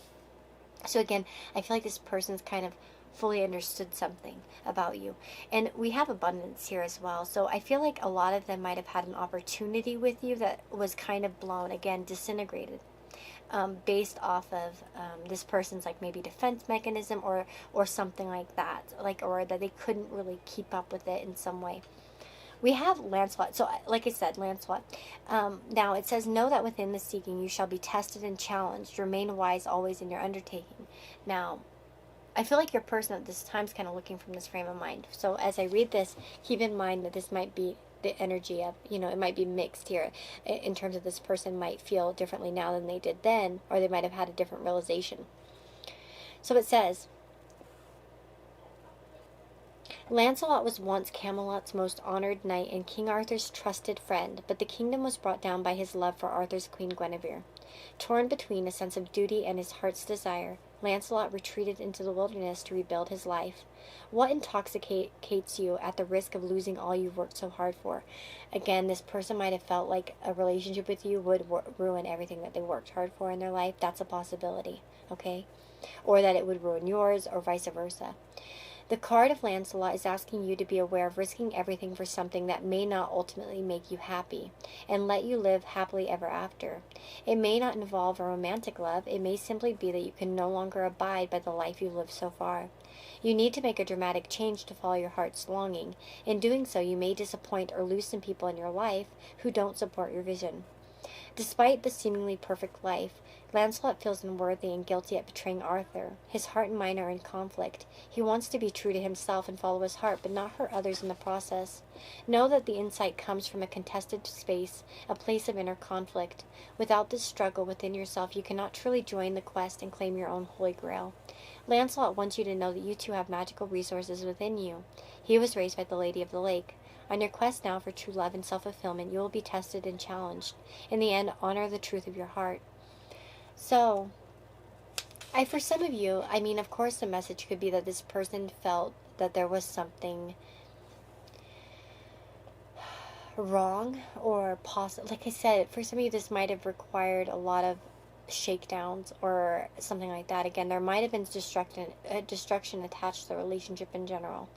So again, I feel like this person's kind of fully understood something about you. And we have abundance here as well. So I feel like a lot of them might have had an opportunity with you that was kind of blown, again, disintegrated. Based off of this person's like maybe defense mechanism or something like that, like, or that they couldn't really keep up with it in some way. We have Lancelot. So like I said, Lancelot. Now it says, know that within the seeking you shall be tested and challenged. Remain wise always in your undertaking. Now, I feel like your person at this time is kind of looking from this frame of mind. So as I read this, keep in mind that this might be the energy of, you know, it might be mixed here in terms of this person might feel differently now than they did then, or they might have had a different realization. So it says, Lancelot was once Camelot's most honored knight and King Arthur's trusted friend, but the kingdom was brought down by his love for Arthur's Queen Guinevere. Torn between a sense of duty and his heart's desire, Lancelot retreated into the wilderness to rebuild his life. What intoxicates you at the risk of losing all you've worked so hard for? Again, this person might have felt like a relationship with you would ruin everything that they worked hard for in their life. That's a possibility, okay? Or that it would ruin yours, or vice versa. The card of Lancelot is asking you to be aware of risking everything for something that may not ultimately make you happy, and let you live happily ever after. It may not involve a romantic love. It may simply be that you can no longer abide by the life you've lived so far. You need to make a dramatic change to follow your heart's longing. In doing so, you may disappoint or lose some people in your life who don't support your vision. Despite the seemingly perfect life, Lancelot feels unworthy and guilty at betraying Arthur. His heart and mind are in conflict. He wants to be true to himself and follow his heart, but not hurt others in the process. Know that the insight comes from a contested space, a place of inner conflict. Without this struggle within yourself, you cannot truly join the quest and claim your own holy grail. Lancelot wants you to know that you too have magical resources within you. He was raised by the Lady of the Lake. On your quest now for true love and self-fulfillment, you will be tested and challenged. In the end, honor the truth of your heart. So, for some of you, I mean, of course the message could be that this person felt that there was something wrong or possible. Like I said, for some of you, this might have required a lot of shakedowns or something like that. Again, there might have been destruction attached to the relationship in general.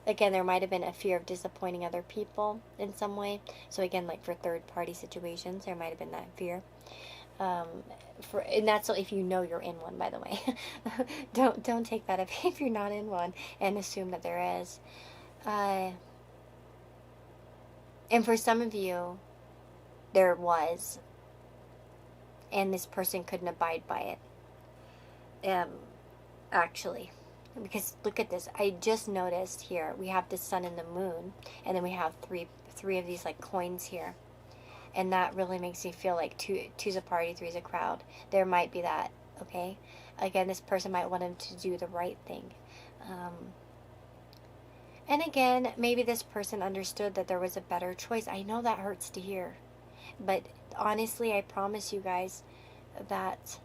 Again, there might have been a fear of disappointing other people in some way. So again, like for third-party situations, there might have been that fear. And that's if you know you're in one, by the way. don't take that if you're not in one and assume that there is. And for some of you, there was, and this person couldn't abide by it. Actually, because look at this. I just noticed here we have the sun and the moon, and then we have three of these like coins here. And that really makes me feel like two's a party, three's a crowd. There might be that, okay? Again, this person might want him to do the right thing. And again, maybe this person understood that there was a better choice. I know that hurts to hear. But honestly, I promise you guys that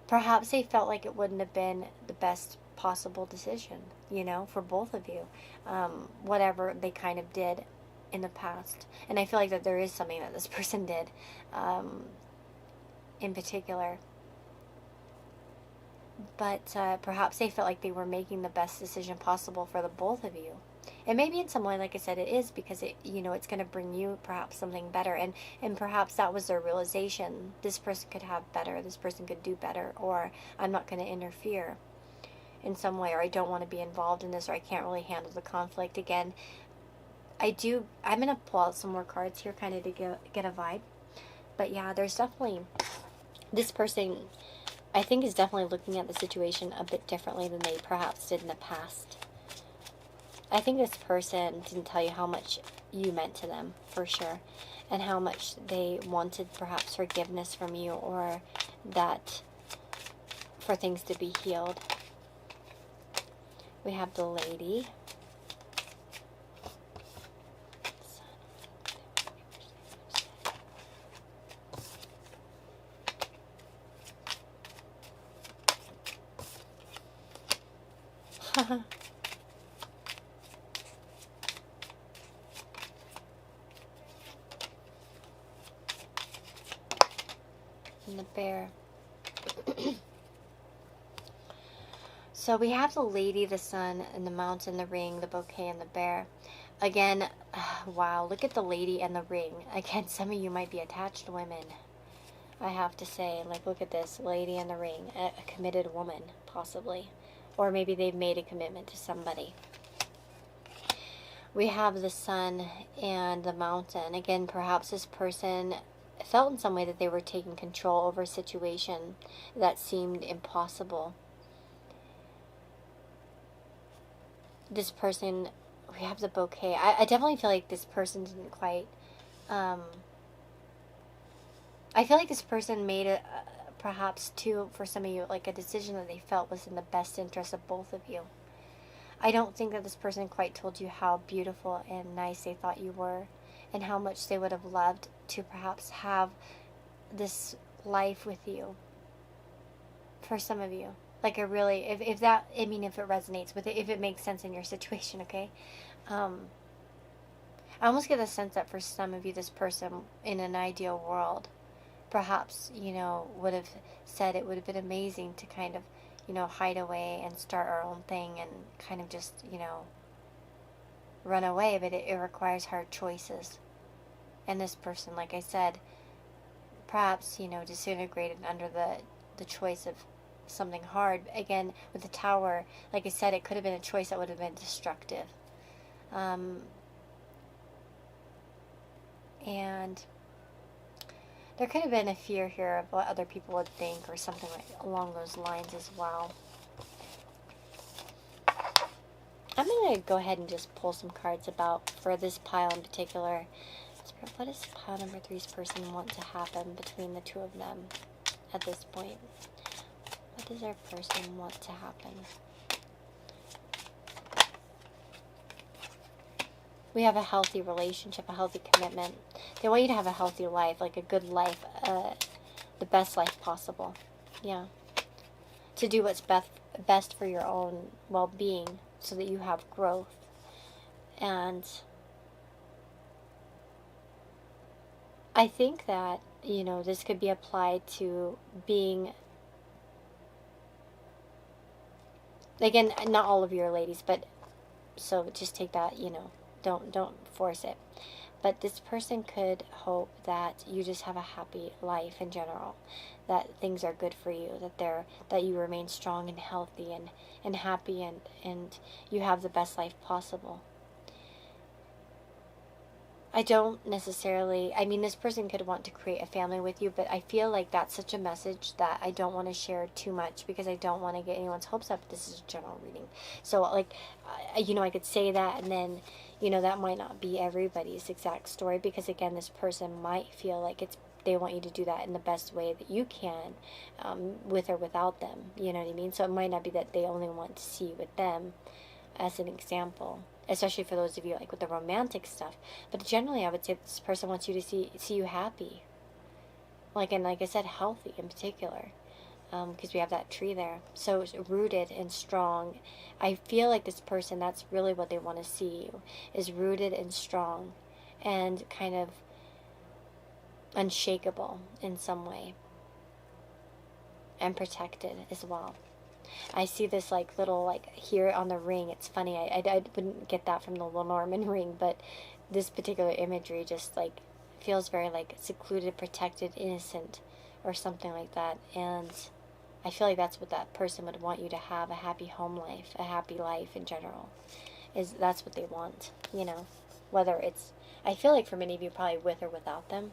perhaps they felt like it wouldn't have been the best possible decision, you know, for both of you. Whatever they kind of did in the past. And I feel like that there is something that this person did in particular. But perhaps they felt like they were making the best decision possible for the both of you. And maybe in some way, like I said, it is because it, you know, it's going to bring you perhaps something better. And perhaps that was their realization. This person could have better. This person could do better. Or I'm not going to interfere in some way. Or I don't want to be involved in this. Or I can't really handle the conflict. Again, I'm going to pull out some more cards here kind of to get a vibe. But yeah, there's definitely, this person, I think, is definitely looking at the situation a bit differently than they perhaps did in the past. I think this person didn't tell you how much you meant to them, for sure, and how much they wanted perhaps forgiveness from you, or that for things to be healed. We have the Lady. And the Bear. So we have the Lady, the Sun, and the Mountain, the Ring, the Bouquet, and the Bear. Again, wow, look at the Lady and the Ring. Again, some of you might be attached women, I have to say. Like, look at this, Lady and the Ring, a committed woman, possibly. Or maybe they've made a commitment to somebody. We have the Sun and the Mountain. Again, perhaps this person felt in some way that they were taking control over a situation that seemed impossible. This person, we have the Bouquet. I definitely feel like this person didn't quite, I feel like this person made perhaps too, for some of you, like a decision that they felt was in the best interest of both of you. I don't think that this person quite told you how beautiful and nice they thought you were, and how much they would have loved to perhaps have this life with you. For some of you. Like, I really, if that, I mean, if it resonates with it, if it makes sense in your situation, okay? I almost get the sense that for some of you, this person, in an ideal world, perhaps, you know, would have said it would have been amazing to kind of, you know, hide away and start our own thing and kind of just, you know, run away, but it requires hard choices. And this person, like I said, perhaps, you know, disintegrated under the choice of something hard. Again, with the Tower, like I said, it could have been a choice that would have been destructive. And there could have been a fear here of what other people would think or something like along those lines as well. I'm going to go ahead and just pull some cards about, for this pile in particular. What does pile number 3's person want to happen between the two of them at this point? What does our person want to happen? We have a healthy relationship, a healthy commitment. They want you to have a healthy life, like a good life, the best life possible. Yeah. To do what's best for your own well-being so that you have growth. And I think that, you know, this could be applied to being, again, not all of your ladies, but so just take that, you know, don't force it. But this person could hope that you just have a happy life in general, that things are good for you, that you remain strong and healthy and happy, and you have the best life possible. I don't necessarily, I mean, this person could want to create a family with you, but I feel like that's such a message that I don't want to share too much because I don't want to get anyone's hopes up. This is a general reading. So, like, you know, I could say that, and then, you know, that might not be everybody's exact story because, again, this person might feel like they want you to do that in the best way that you can, with or without them. You know what I mean? So it might not be that they only want to see you with them, as an example, especially for those of you like with the romantic stuff. But generally, I would say this person wants you to see you happy, and like I said, healthy in particular, because we have that tree there. So it's rooted and strong. I feel like this person, that's really what they want to see you, is rooted and strong, and kind of unshakable in some way, and protected as well. I see this little here on the ring. It's funny. I wouldn't get that from the Lenormand ring, but this particular imagery just feels very secluded, protected, innocent, or something like that. And I feel like that's what that person would want you to have, a happy home life, a happy life in general. That's what they want, you know. Whether it's, I feel like for many of you, probably with or without them.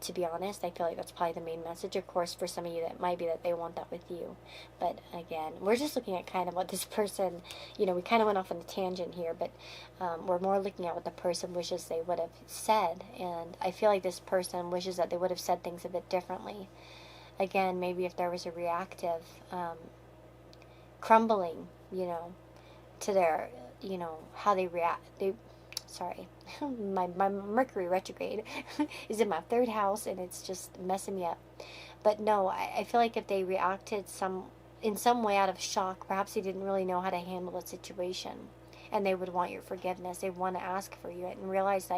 To be honest, I feel like that's probably the main message. Of course, for some of you, that might be that they want that with you. But again, we're just looking at kind of what this person, you know, we kind of went off on a tangent here, but we're more looking at what the person wishes they would have said. And I feel like this person wishes that they would have said things a bit differently. Again, maybe if there was a reactive crumbling, you know, to their, you know, how they react. Sorry, my Mercury retrograde is in my 3rd house, and it's just messing me up. But no, I feel like if they reacted in some way out of shock, perhaps they didn't really know how to handle the situation, and they would want your forgiveness. They want to ask for you and realize,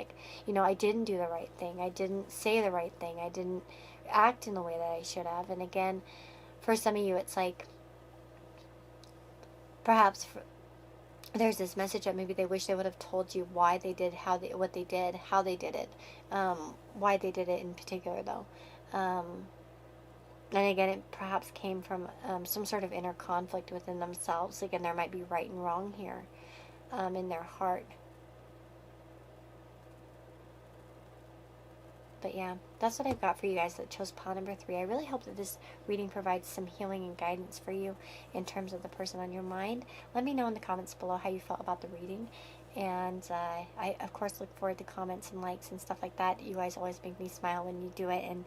you know, I didn't do the right thing. I didn't say the right thing. I didn't act in the way that I should have. And again, for some of you, it's perhaps there's this message that maybe they wish they would have told you why they did what they did, how they did it, why they did it in particular, though. And again, it perhaps came from some sort of inner conflict within themselves. Again, there might be right and wrong here in their heart. But yeah, that's what I've got for you guys that chose pile number 3. I really hope that this reading provides some healing and guidance for you in terms of the person on your mind. Let me know in the comments below how you felt about the reading. And I, of course, look forward to comments and likes and stuff like that. You guys always make me smile when you do it. And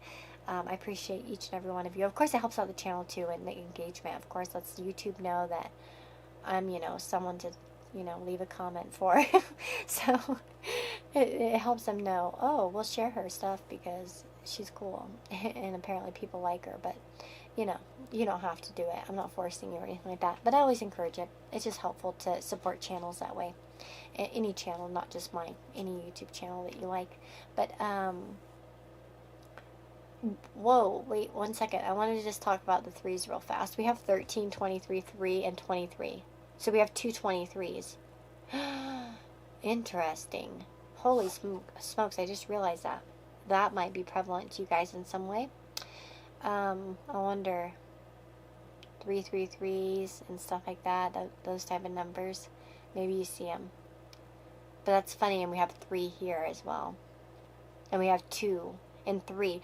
I appreciate each and every one of you. Of course, it helps out the channel, too, and the engagement. Of course, lets YouTube know that I'm, you know, someone to, you know, leave a comment for. So it helps them know, oh, we'll share her stuff because she's cool and apparently people like her. But you know, you don't have to do it. I'm not forcing you or anything like that, but I always encourage it. It's just helpful to support channels that way. Any channel, not just mine, any YouTube channel that you like. But whoa, wait 1 second. I wanted to just talk about the 3s real fast. We have 13, 23, 3, and 23. So we have 2 23s. Interesting. Holy smokes, I just realized that. That might be prevalent to you guys in some way. I wonder, 333s and stuff like that, those type of numbers. Maybe you see them. But that's funny, and we have 3 here as well. And we have 2 and 3.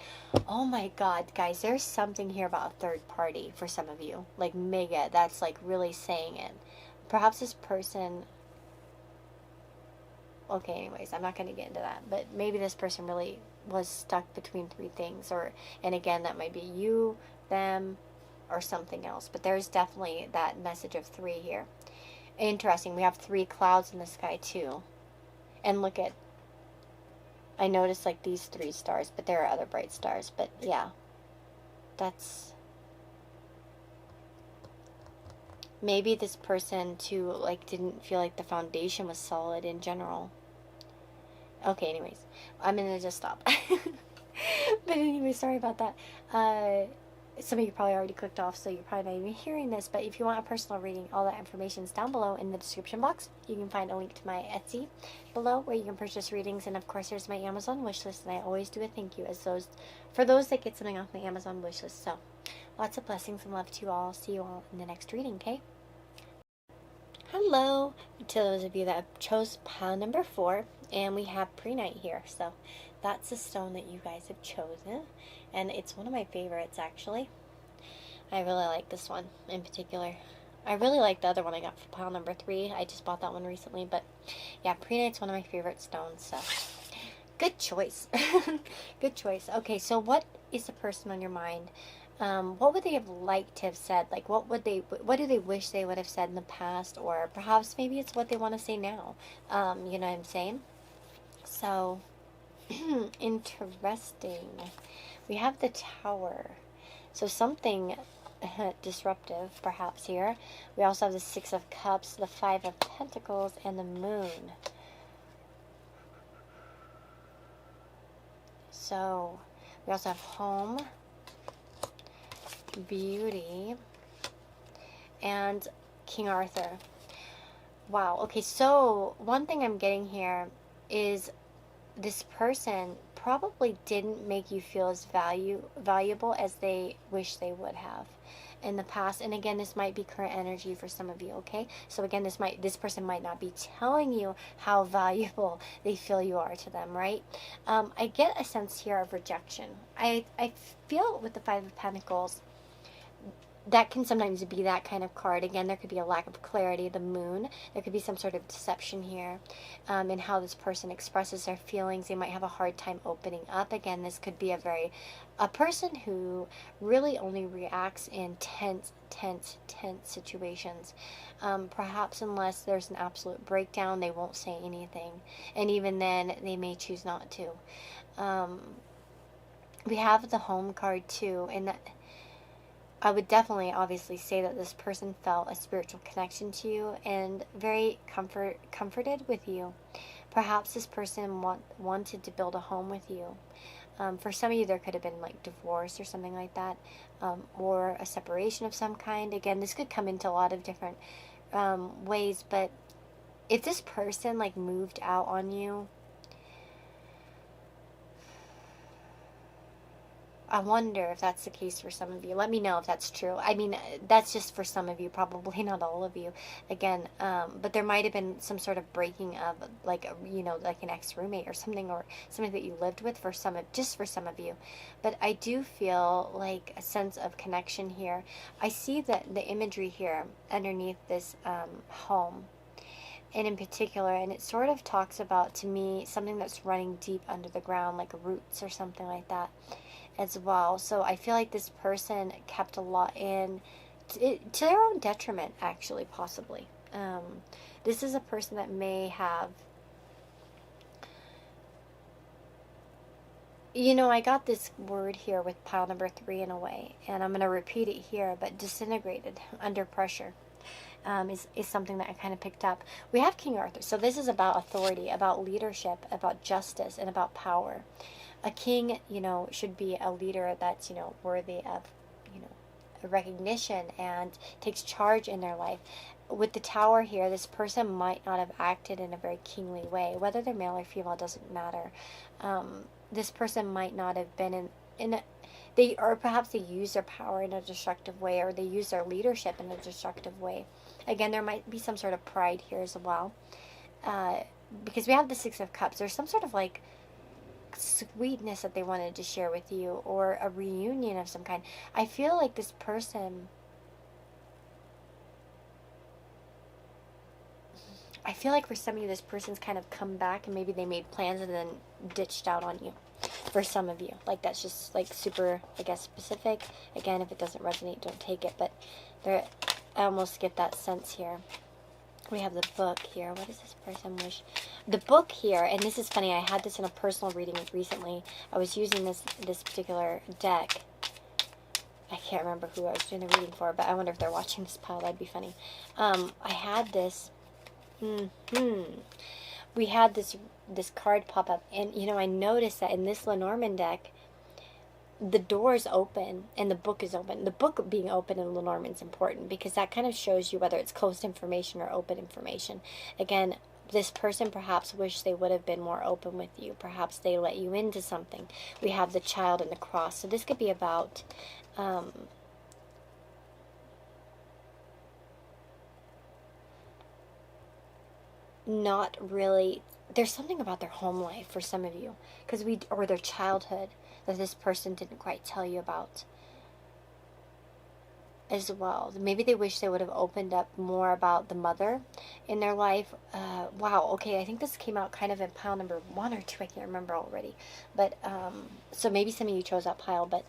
Oh my god, guys, there's something here about a third party for some of you. Like, mega, that's like really saying it. Perhaps this person... Okay, anyways, I'm not going to get into that. But maybe this person really was stuck between 3 things. And again, that might be you, them, or something else. But there's definitely that message of 3 here. Interesting, we have 3 clouds in the sky too. And look at... I noticed like these 3 stars, but there are other bright stars. But yeah, that's... Maybe this person too, like, didn't feel like the foundation was solid in general. Okay, anyways, I'm gonna just stop. But anyway, sorry about that. Some of you probably already clicked off, so you're probably not even hearing this. But if you want a personal reading, all that information is down below in the description box. You can find a link to my Etsy below where you can purchase readings. And of course, there's my Amazon wishlist. And I always do a thank you for those that get something off my Amazon wishlist. So lots of blessings and love to you all. See you all in the next reading, okay? Hello to those of you that chose pile number 4, and we have Pre-Night here. So that's the stone that you guys have chosen, and it's one of my favorites actually. I really like this one in particular. I really like the other one I got for pile number 3. I just bought that one recently, but yeah, Pre-Night's one of my favorite stones, so good choice. Good choice. Okay, so what is the person on your mind? What would they have liked to have said? Like, what do they wish they would have said in the past? Or perhaps maybe it's what they want to say now. You know what I'm saying? So, interesting. We have the Tower. So something disruptive, perhaps, here. We also have the 6 of Cups, the 5 of Pentacles, and the Moon. So, we also have Home, Beauty, and King Arthur. Wow. Okay, so one thing I'm getting here is this person probably didn't make you feel as valuable as they wish they would have in the past. And again, this might be current energy for some of you, okay? So again, this person might not be telling you how valuable they feel you are to them, right? I get a sense here of rejection. I feel with the 5 of Pentacles, that can sometimes be that kind of card. Again, there could be a lack of clarity. The Moon, there could be some sort of deception here in how this person expresses their feelings. They might have a hard time opening up. Again, this could be a person who really only reacts in tense situations. Perhaps unless there's an absolute breakdown, they won't say anything. And even then, they may choose not to. We have the Home card too, and that... I would definitely, obviously, say that this person felt a spiritual connection to you and very comforted with you. Perhaps this person wanted to build a home with you. For some of you, there could have been like divorce or something like that, or a separation of some kind. Again, this could come into a lot of different ways, but if this person like moved out on you, I wonder if that's the case for some of you. Let me know if that's true. I mean, that's just for some of you, probably not all of you. Again, but there might have been some sort of breaking of, like, you know, like an ex-roommate or something that you lived with just for some of you. But I do feel like a sense of connection here. I see that the imagery here underneath this home, and in particular, and it sort of talks about, to me, something that's running deep under the ground, like roots or something like that as well. So I feel like this person kept a lot in to their own detriment, actually, possibly. This is a person that may have, you know, I got this word here with pile number 3 in a way, and I'm going to repeat it here, but disintegrated under pressure. Is something that I kind of picked up. We have King Arthur. So this is about authority, about leadership, about justice, and about power. A king, you know, should be a leader that's, you know, worthy of, you know, recognition and takes charge in their life. With the Tower here, this person might not have acted in a very kingly way. Whether they're male or female doesn't matter. This person might not have been or perhaps they use their power in a destructive way, or they use their leadership in a destructive way. Again, there might be some sort of pride here as well. Because we have the 6 of Cups. There's some sort of like sweetness that they wanted to share with you, or a reunion of some kind. I feel like this person, I feel like for some of you, this person's kind of come back and maybe they made plans and then ditched out on you. For some of you, like, that's just like super, I guess, specific. Again, if it doesn't resonate, don't take it. But there, I almost get that sense here. We have the book here. What does this person wish? The book here, and this is funny, I had this in a personal reading recently. I was using this particular deck. I can't remember who I was doing the reading for, but I wonder if they're watching this pile. That'd be funny. I had this. We had this card pop up, and you know, I noticed that in this Lenormand deck, the door's open and the book is open. The book being open in Lenormand's important because that kind of shows you whether it's closed information or open information. Again, this person perhaps wished they would have been more open with you. Perhaps they let you into something. We have the child and the cross. So this could be about not really, there's something about their home life for some of you, because or their childhood that this person didn't quite tell you about as well. Maybe they wish they would have opened up more about the mother in their life. Wow, okay, I think this came out kind of in pile number 1 or 2, I can't remember already. But, so maybe some of you chose that pile, but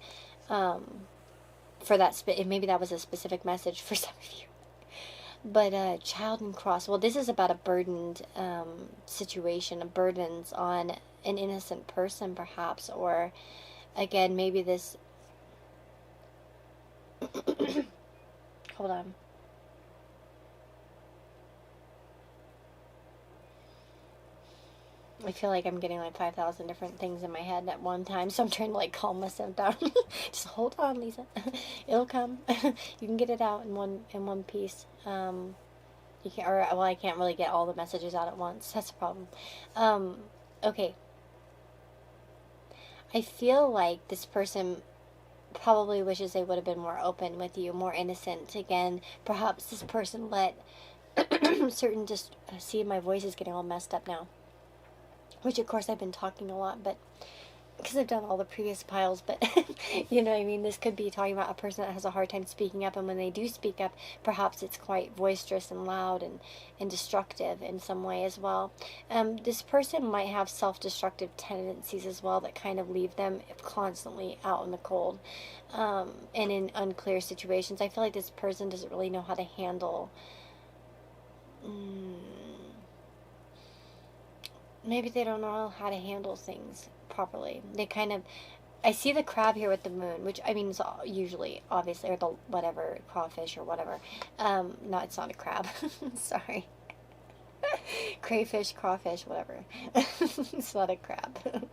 for that, maybe that was a specific message for some of you. But child and cross. Well, this is about a burdened situation, burdens on an innocent person, perhaps, or again, maybe this. Hold on. I feel like I'm getting like 5,000 different things in my head at one time, so I'm trying to like calm myself down. Just hold on, Lisa. It'll come. You can get it out in one piece. You can't, or well, I can't really get all the messages out at once. That's the problem. Okay. I feel like this person probably wishes they would have been more open with you, more innocent. Again, perhaps this person let certain see, my voice is getting all messed up now. Which, of course, I've been talking a lot, but because I've done all the previous piles, but you know what I mean? This could be talking about a person that has a hard time speaking up, and when they do speak up, perhaps it's quite boisterous and loud and destructive in some way as well. This person might have self-destructive tendencies as well that kind of leave them constantly out in the cold and in unclear situations. I feel like this person doesn't really know how to handle... Maybe they don't know how to handle things properly. They kind of... I see the crab here with the moon, which, I mean, is usually, obviously, or the whatever, crawfish or whatever. No, it's not a crab. Sorry. Crayfish, crawfish, whatever. It's not a crab.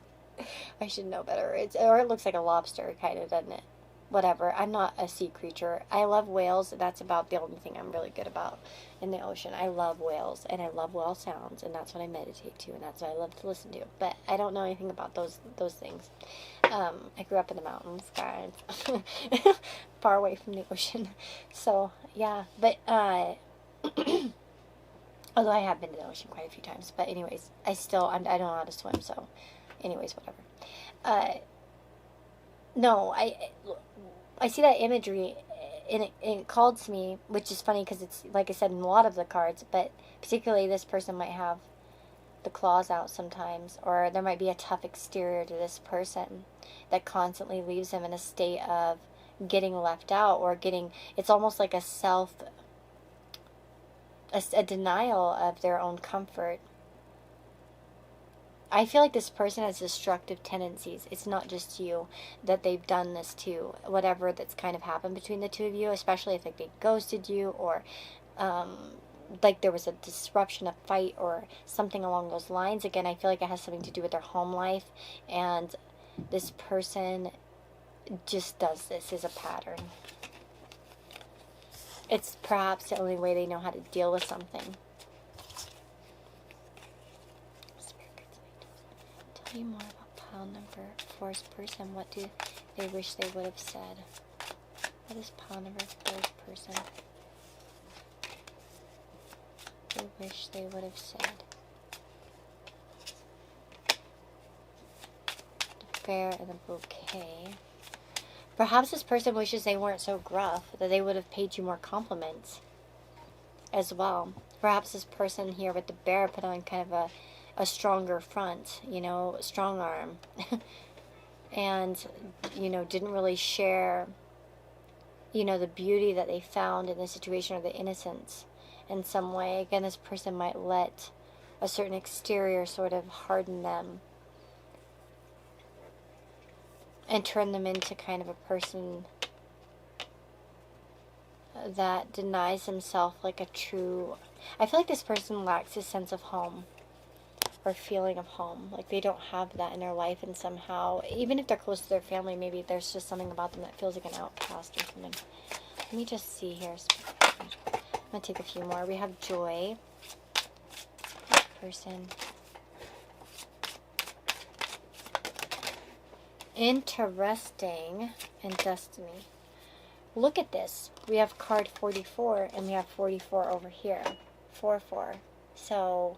I should know better. Or it looks like a lobster, kind of, doesn't it? Whatever. I'm not a sea creature. I love whales. That's about the only thing I'm really good about in the ocean. I love whales, and I love whale sounds, and that's what I meditate to, and that's what I love to listen to. But I don't know anything about those things. I grew up in the mountains, guys. Far away from the ocean. So, yeah. But, although I have been to the ocean quite a few times. But anyways, I don't know how to swim, so anyways, whatever. No, I see that imagery, and it called to me, which is funny because it's, like I said, in a lot of the cards, but particularly this person might have the claws out sometimes, or there might be a tough exterior to this person that constantly leaves them in a state of getting left out, or it's almost like a denial of their own comfort. I feel like this person has destructive tendencies. It's not just you that they've done this to. Whatever that's kind of happened between the two of you, especially if like they ghosted you, or like there was a disruption, a fight, or something along those lines. Again, I feel like it has something to do with their home life, and this person just does this as a pattern. It's perhaps the only way they know how to deal with something. Tell me more about pile number 4's person. What do they wish they would have said? What is pile number 4's person? They wish they would have said. fair, and the bouquet. Perhaps this person wishes they weren't so gruff, that they would have paid you more compliments as well. Perhaps this person here with the bear put on kind of a stronger front, you know, strong arm. And, you know, didn't really share, you know, the beauty that they found in the situation or the innocence in some way. Again, this person might let a certain exterior sort of harden them and turn them into kind of a person that denies himself like a true... I feel like this person lacks a sense of home or feeling of home. Like they don't have that in their life, and somehow, even if they're close to their family, maybe there's just something about them that feels like an outcast or something. Let me just see here. I'm going to take a few more. We have joy. This person... interesting, and destiny. Look at this. We have card 44 and we have 44 over here. 4-4. So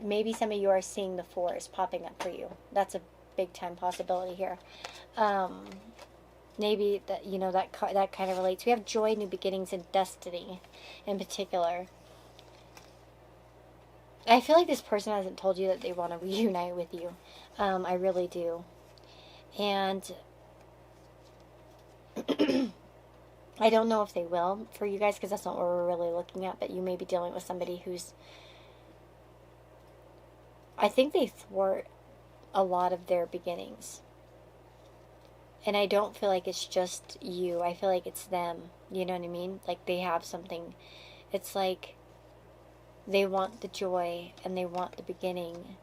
maybe some of you are seeing the 4s popping up for you. That's a big time possibility here. Maybe that, you know, that kind of relates. We have joy, new beginnings, and destiny in particular. I feel like this person hasn't told you that they want to reunite with you. I really do. And I don't know if they will for you guys, because that's not what we're really looking at, but you may be dealing with somebody who's... I think they thwart a lot of their beginnings. And I don't feel like it's just you. I feel like it's them. You know what I mean? Like they have something. It's like they want the joy and they want the beginning.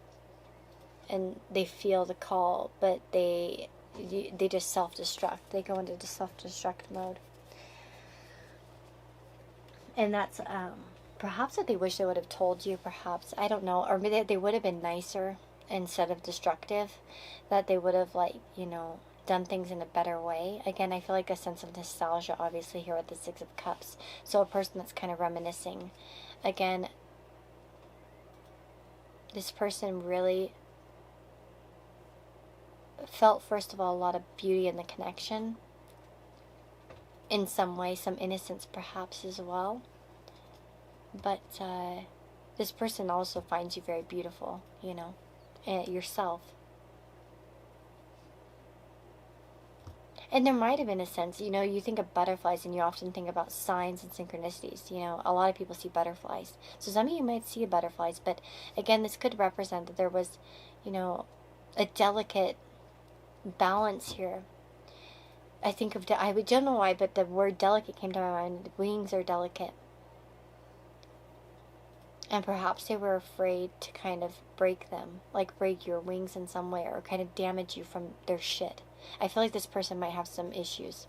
And they feel the call, but they just self-destruct. They go into self-destruct mode. And that's perhaps what they wish they would have told you, perhaps. I don't know. Or maybe they would have been nicer instead of destructive. That they would have, like, you know, done things in a better way. Again, I feel like a sense of nostalgia, obviously, here with the 6 of Cups. So a person that's kind of reminiscing. Again, this person really... felt, first of all, a lot of beauty in the connection. In some way, some innocence perhaps as well. But this person also finds you very beautiful, you know, yourself. And there might have been a sense, you know, you think of butterflies and you often think about signs and synchronicities. You know, a lot of people see butterflies. So some of you might see butterflies, but again, this could represent that there was, you know, a delicate balance here. I think of, I don't know why, but the word delicate came to my mind. Wings are delicate. And perhaps they were afraid to kind of break them, like break your wings in some way, or kind of damage you from their shit. I feel like this person might have some issues.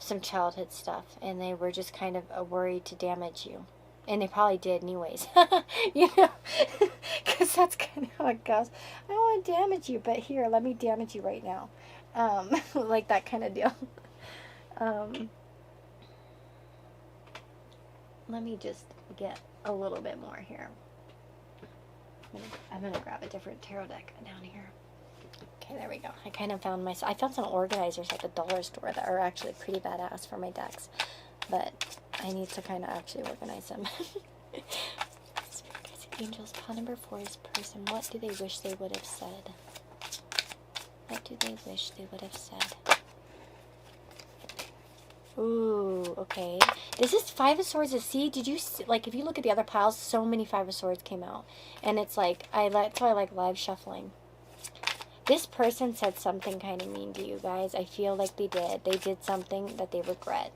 Some childhood stuff, and they were just kind of worried to damage you. And they probably did anyways. You know, because that's kind of how it goes. I don't want to damage you, but here, let me damage you right now. Like that kind of deal. Let me just get a little bit more here. I'm going to grab a different tarot deck down here. Okay, there we go. I kind of found I found some organizers at the dollar store that are actually pretty badass for my decks. But I need to kind of actually organize them. Angels, pile number 4 is person. What do they wish they would have said? What do they wish they would have said? Ooh, okay. This is 5 of Swords. See, did you see, like, if you look at the other piles, so many 5 of Swords came out. And it's like, that's why I like live shuffling. This person said something kind of mean to you guys. I feel like they did. They did something that they regret.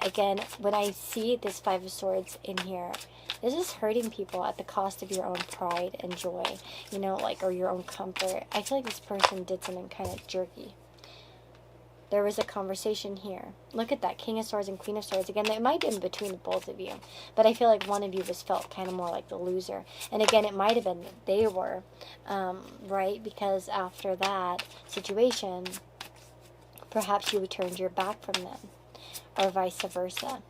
Again, when I see this 5 of Swords in here, this is hurting people at the cost of your own pride and joy. You know, like, or your own comfort. I feel like this person did something kind of jerky. There was a conversation here. Look at that. King of Swords and Queen of Swords. Again, it might have been between the both of you. But I feel like one of you was felt kind of more like the loser. And again, it might have been that they were, right? Because after that situation, perhaps you turned your back from them. Or vice versa.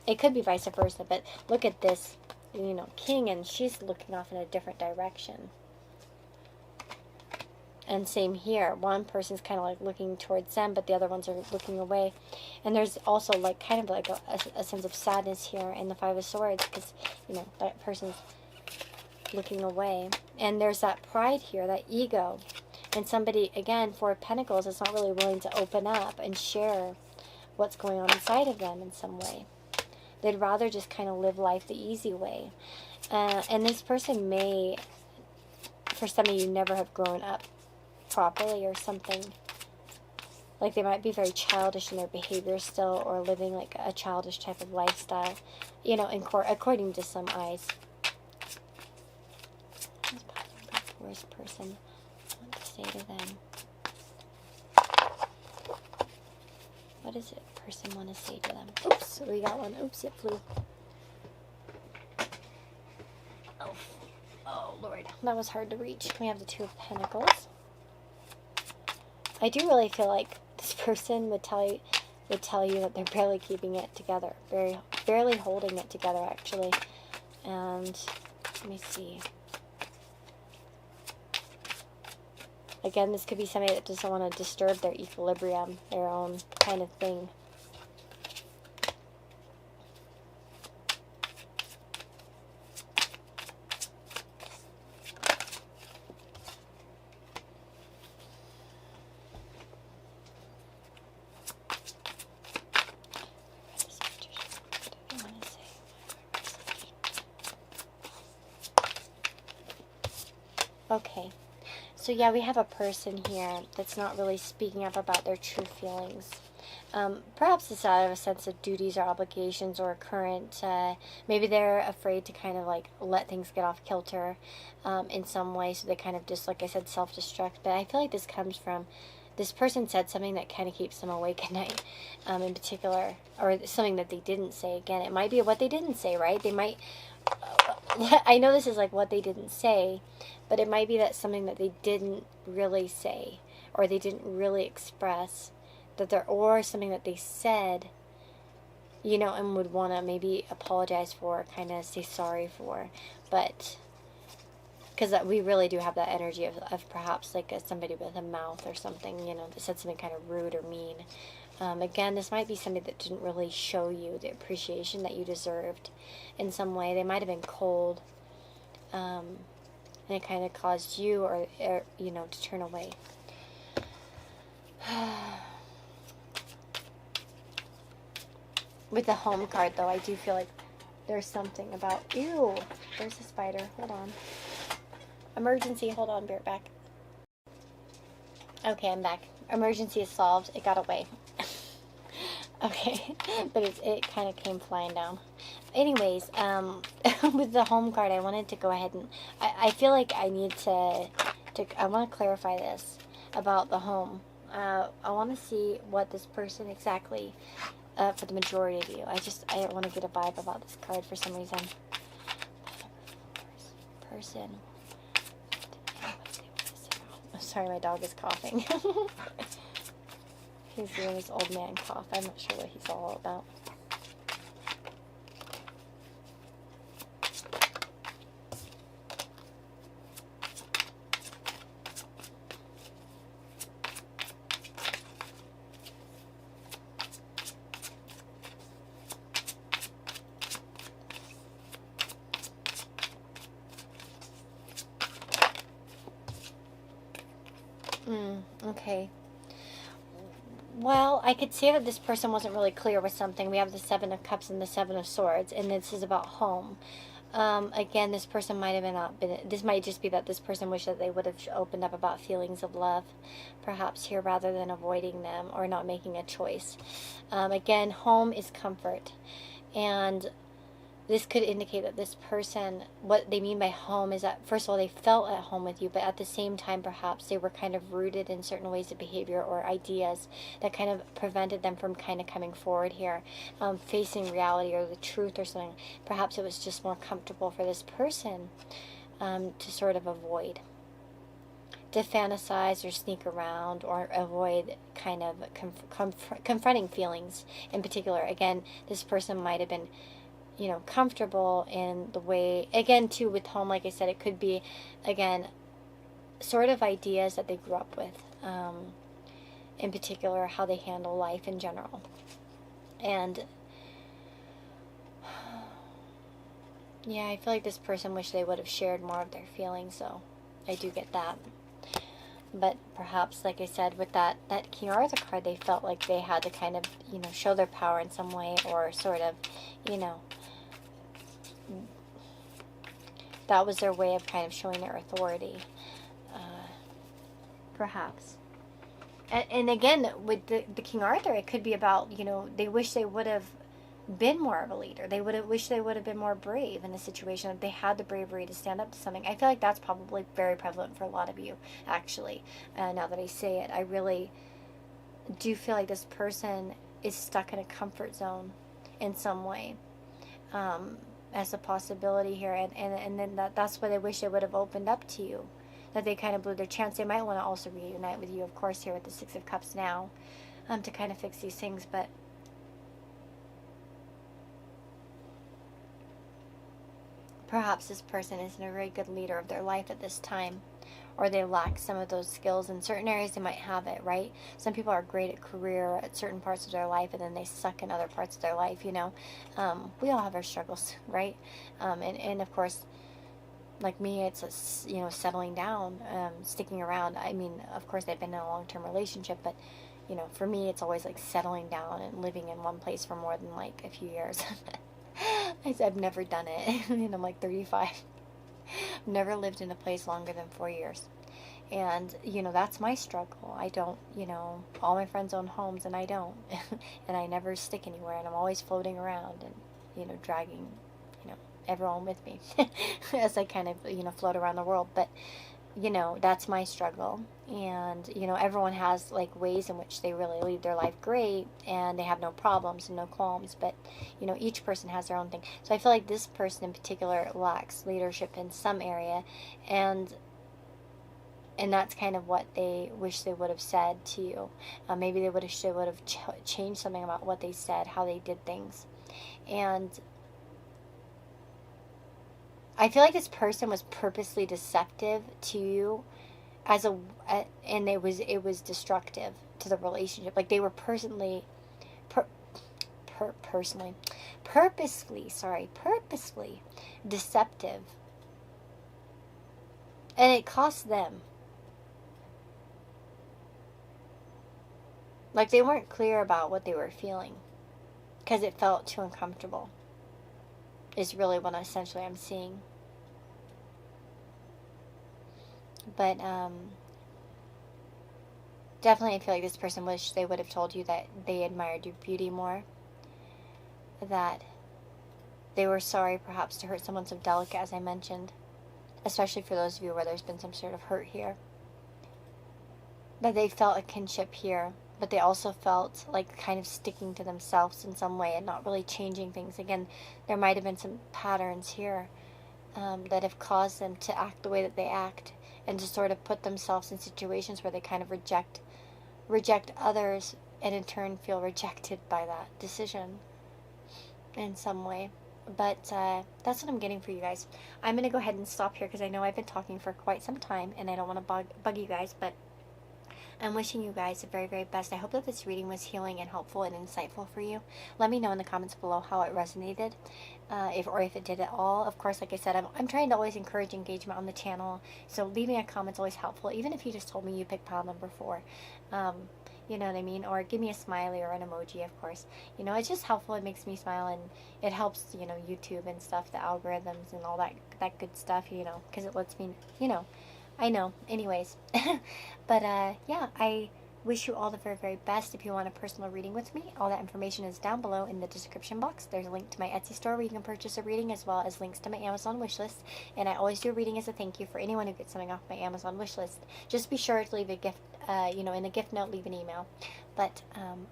It could be vice versa. But look at this, you know, king, and she's looking off in a different direction. And same here. One person's kind of like looking towards them, but the other ones are looking away. And there's also like kind of like a sense of sadness here in the Five of Swords, because, you know, that person's looking away. And there's that pride here, that ego. And somebody, again, Four of Pentacles, is not really willing to open up and share what's going on inside of them in some way. They'd rather just kind of live life the easy way. And this person may, for some of you, never have grown up properly or something. Like they might be very childish in their behavior still, or living like a childish type of lifestyle, you know, according to some eyes. Worst person, what to say to them? What does it person want to say to them? Oops, we got one. Oops, it flew. Oh Lord, that was hard to reach. We have the Two of Pentacles. I do really feel like this person would tell you that they're barely keeping it together, barely holding it together actually. And let me see. Again, this could be somebody that doesn't want to disturb their equilibrium, their own kind of thing. Okay. So yeah, we have a person here that's not really speaking up about their true feelings. Perhaps it's out of a sense of duties or obligations or current, maybe they're afraid to kind of like let things get off kilter in some way, so they kind of just, like I said, self-destruct. But I feel like this comes from, this person said something that kind of keeps them awake at night, in particular, or something that they didn't say. Again, it might be what they didn't say, right? They might, I know this is like what they didn't say, but it might be that something that they didn't really say, or they didn't really express, that there, or something that they said, you know, and would want to maybe apologize for, kind of say sorry for, but because we really do have that energy of perhaps like somebody with a mouth or something, you know, that said something kind of rude or mean. Again, this might be somebody that didn't really show you the appreciation that you deserved in some way. They might have been cold, and it kind of caused you, or you know, to turn away. With the Home card, though, I do feel like there's something about... Ew! There's a spider. Hold on. Emergency. Hold on. Be right back. Okay, I'm back. Emergency is solved. It got away. Okay. But it kind of came flying down. Anyways, with the Home card, I wanted to go ahead and... I feel like I need to I want to clarify this about the Home. I want to see what this person exactly... for the majority of you. I want to get a vibe about this card for some reason. Person. Oh, sorry, my dog is coughing. He's doing his old man cough. I'm not sure what he's all about. Okay. Well, I could see that this person wasn't really clear with something. We have the Seven of Cups and the Seven of Swords, and this is about home. Again, this person might have not been... This might just be that this person wished that they would have opened up about feelings of love, perhaps here, rather than avoiding them or not making a choice. Again, home is comfort, and this could indicate that this person, what they mean by home is that, first of all, they felt at home with you, but at the same time, perhaps they were kind of rooted in certain ways of behavior or ideas that kind of prevented them from kind of coming forward here, facing reality or the truth or something. Perhaps it was just more comfortable for this person to sort of avoid, to fantasize or sneak around or avoid kind of confronting feelings in particular. Again, this person might have been, you know, comfortable in the way, again, too, with home, like I said, it could be, again, sort of ideas that they grew up with, in particular how they handle life in general. And yeah, I feel like this person wished they would have shared more of their feelings, so I do get that. But perhaps, like I said, with that King Arthur card, they felt like they had to kind of, show their power in some way, or sort of, that was their way of kind of showing their authority. Perhaps. And again, with the King Arthur, it could be about, they wish they would have been more of a leader. They would have wished they would have been more brave in a situation, that they had the bravery to stand up to something. I feel like that's probably very prevalent for a lot of you, actually. Now that I say it, I really do feel like this person is stuck in a comfort zone in some way, as a possibility here, and then that's why they wish they would have opened up to you, that they kind of blew their chance. They might want to also reunite with you, of course, here with the Six of Cups now, to kind of fix these things, but perhaps this person isn't a very good leader of their life at this time, or they lack some of those skills. In certain areas they might have it, right? Some people are great at career at certain parts of their life, and then they suck in other parts of their life, We all have our struggles, right? And of course, like me, it's settling down, sticking around. I mean, of course, I've been in a long-term relationship, but for me, it's always like settling down and living in one place for more than like a few years. I've never done it, and I'm like 35. I've never lived in a place longer than 4 years. And, that's my struggle. I don't, all my friends own homes and I don't. And I never stick anywhere, and I'm always floating around and, dragging, everyone with me as I kind of, float around the world. But, that's my struggle. And, everyone has like ways in which they really lead their life great, and they have no problems and no qualms. But, each person has their own thing. So I feel like this person in particular lacks leadership in some area, and that's kind of what they wish they would have said to you. Maybe they would have changed something about what they said, how they did things. And I feel like this person was purposely deceptive to you, and it was destructive to the relationship. Like they were purposefully deceptive, and it cost them. Like they weren't clear about what they were feeling because it felt too uncomfortable, is really what essentially I'm seeing. But definitely I feel like this person wished they would have told you that they admired your beauty more, that they were sorry perhaps to hurt someone so delicate, as I mentioned, especially for those of you where there's been some sort of hurt here, that they felt a kinship here, but they also felt like kind of sticking to themselves in some way and not really changing things. Again, there might have been some patterns here that have caused them to act the way that they act, and to sort of put themselves in situations where they kind of reject others, and in turn feel rejected by that decision in some way. But that's what I'm getting for you guys. I'm going to go ahead and stop here because I know I've been talking for quite some time and I don't want to bug you guys, but I'm wishing you guys the very, very best. I hope that this reading was healing and helpful and insightful for you. Let me know in the comments below how it resonated, if it did at all. Of course, like I said, I'm trying to always encourage engagement on the channel, so leaving a comment's always helpful, even if you just told me you picked pile number 4. You know what I mean? Or give me a smiley or an emoji, of course. It's just helpful. It makes me smile, and it helps, YouTube and stuff, the algorithms and all that good stuff, because it lets me, I know. Anyways, but yeah, I wish you all the very, very best. If you want a personal reading with me, all that information is down below in the description box. There's a link to my Etsy store where you can purchase a reading, as well as links to my Amazon wishlist. And I always do a reading as a thank you for anyone who gets something off my Amazon wishlist. Just be sure to leave a gift, in the gift note, leave an email. But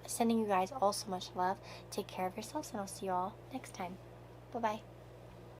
sending you guys all so much love. Take care of yourselves, and I'll see you all next time. Bye-bye.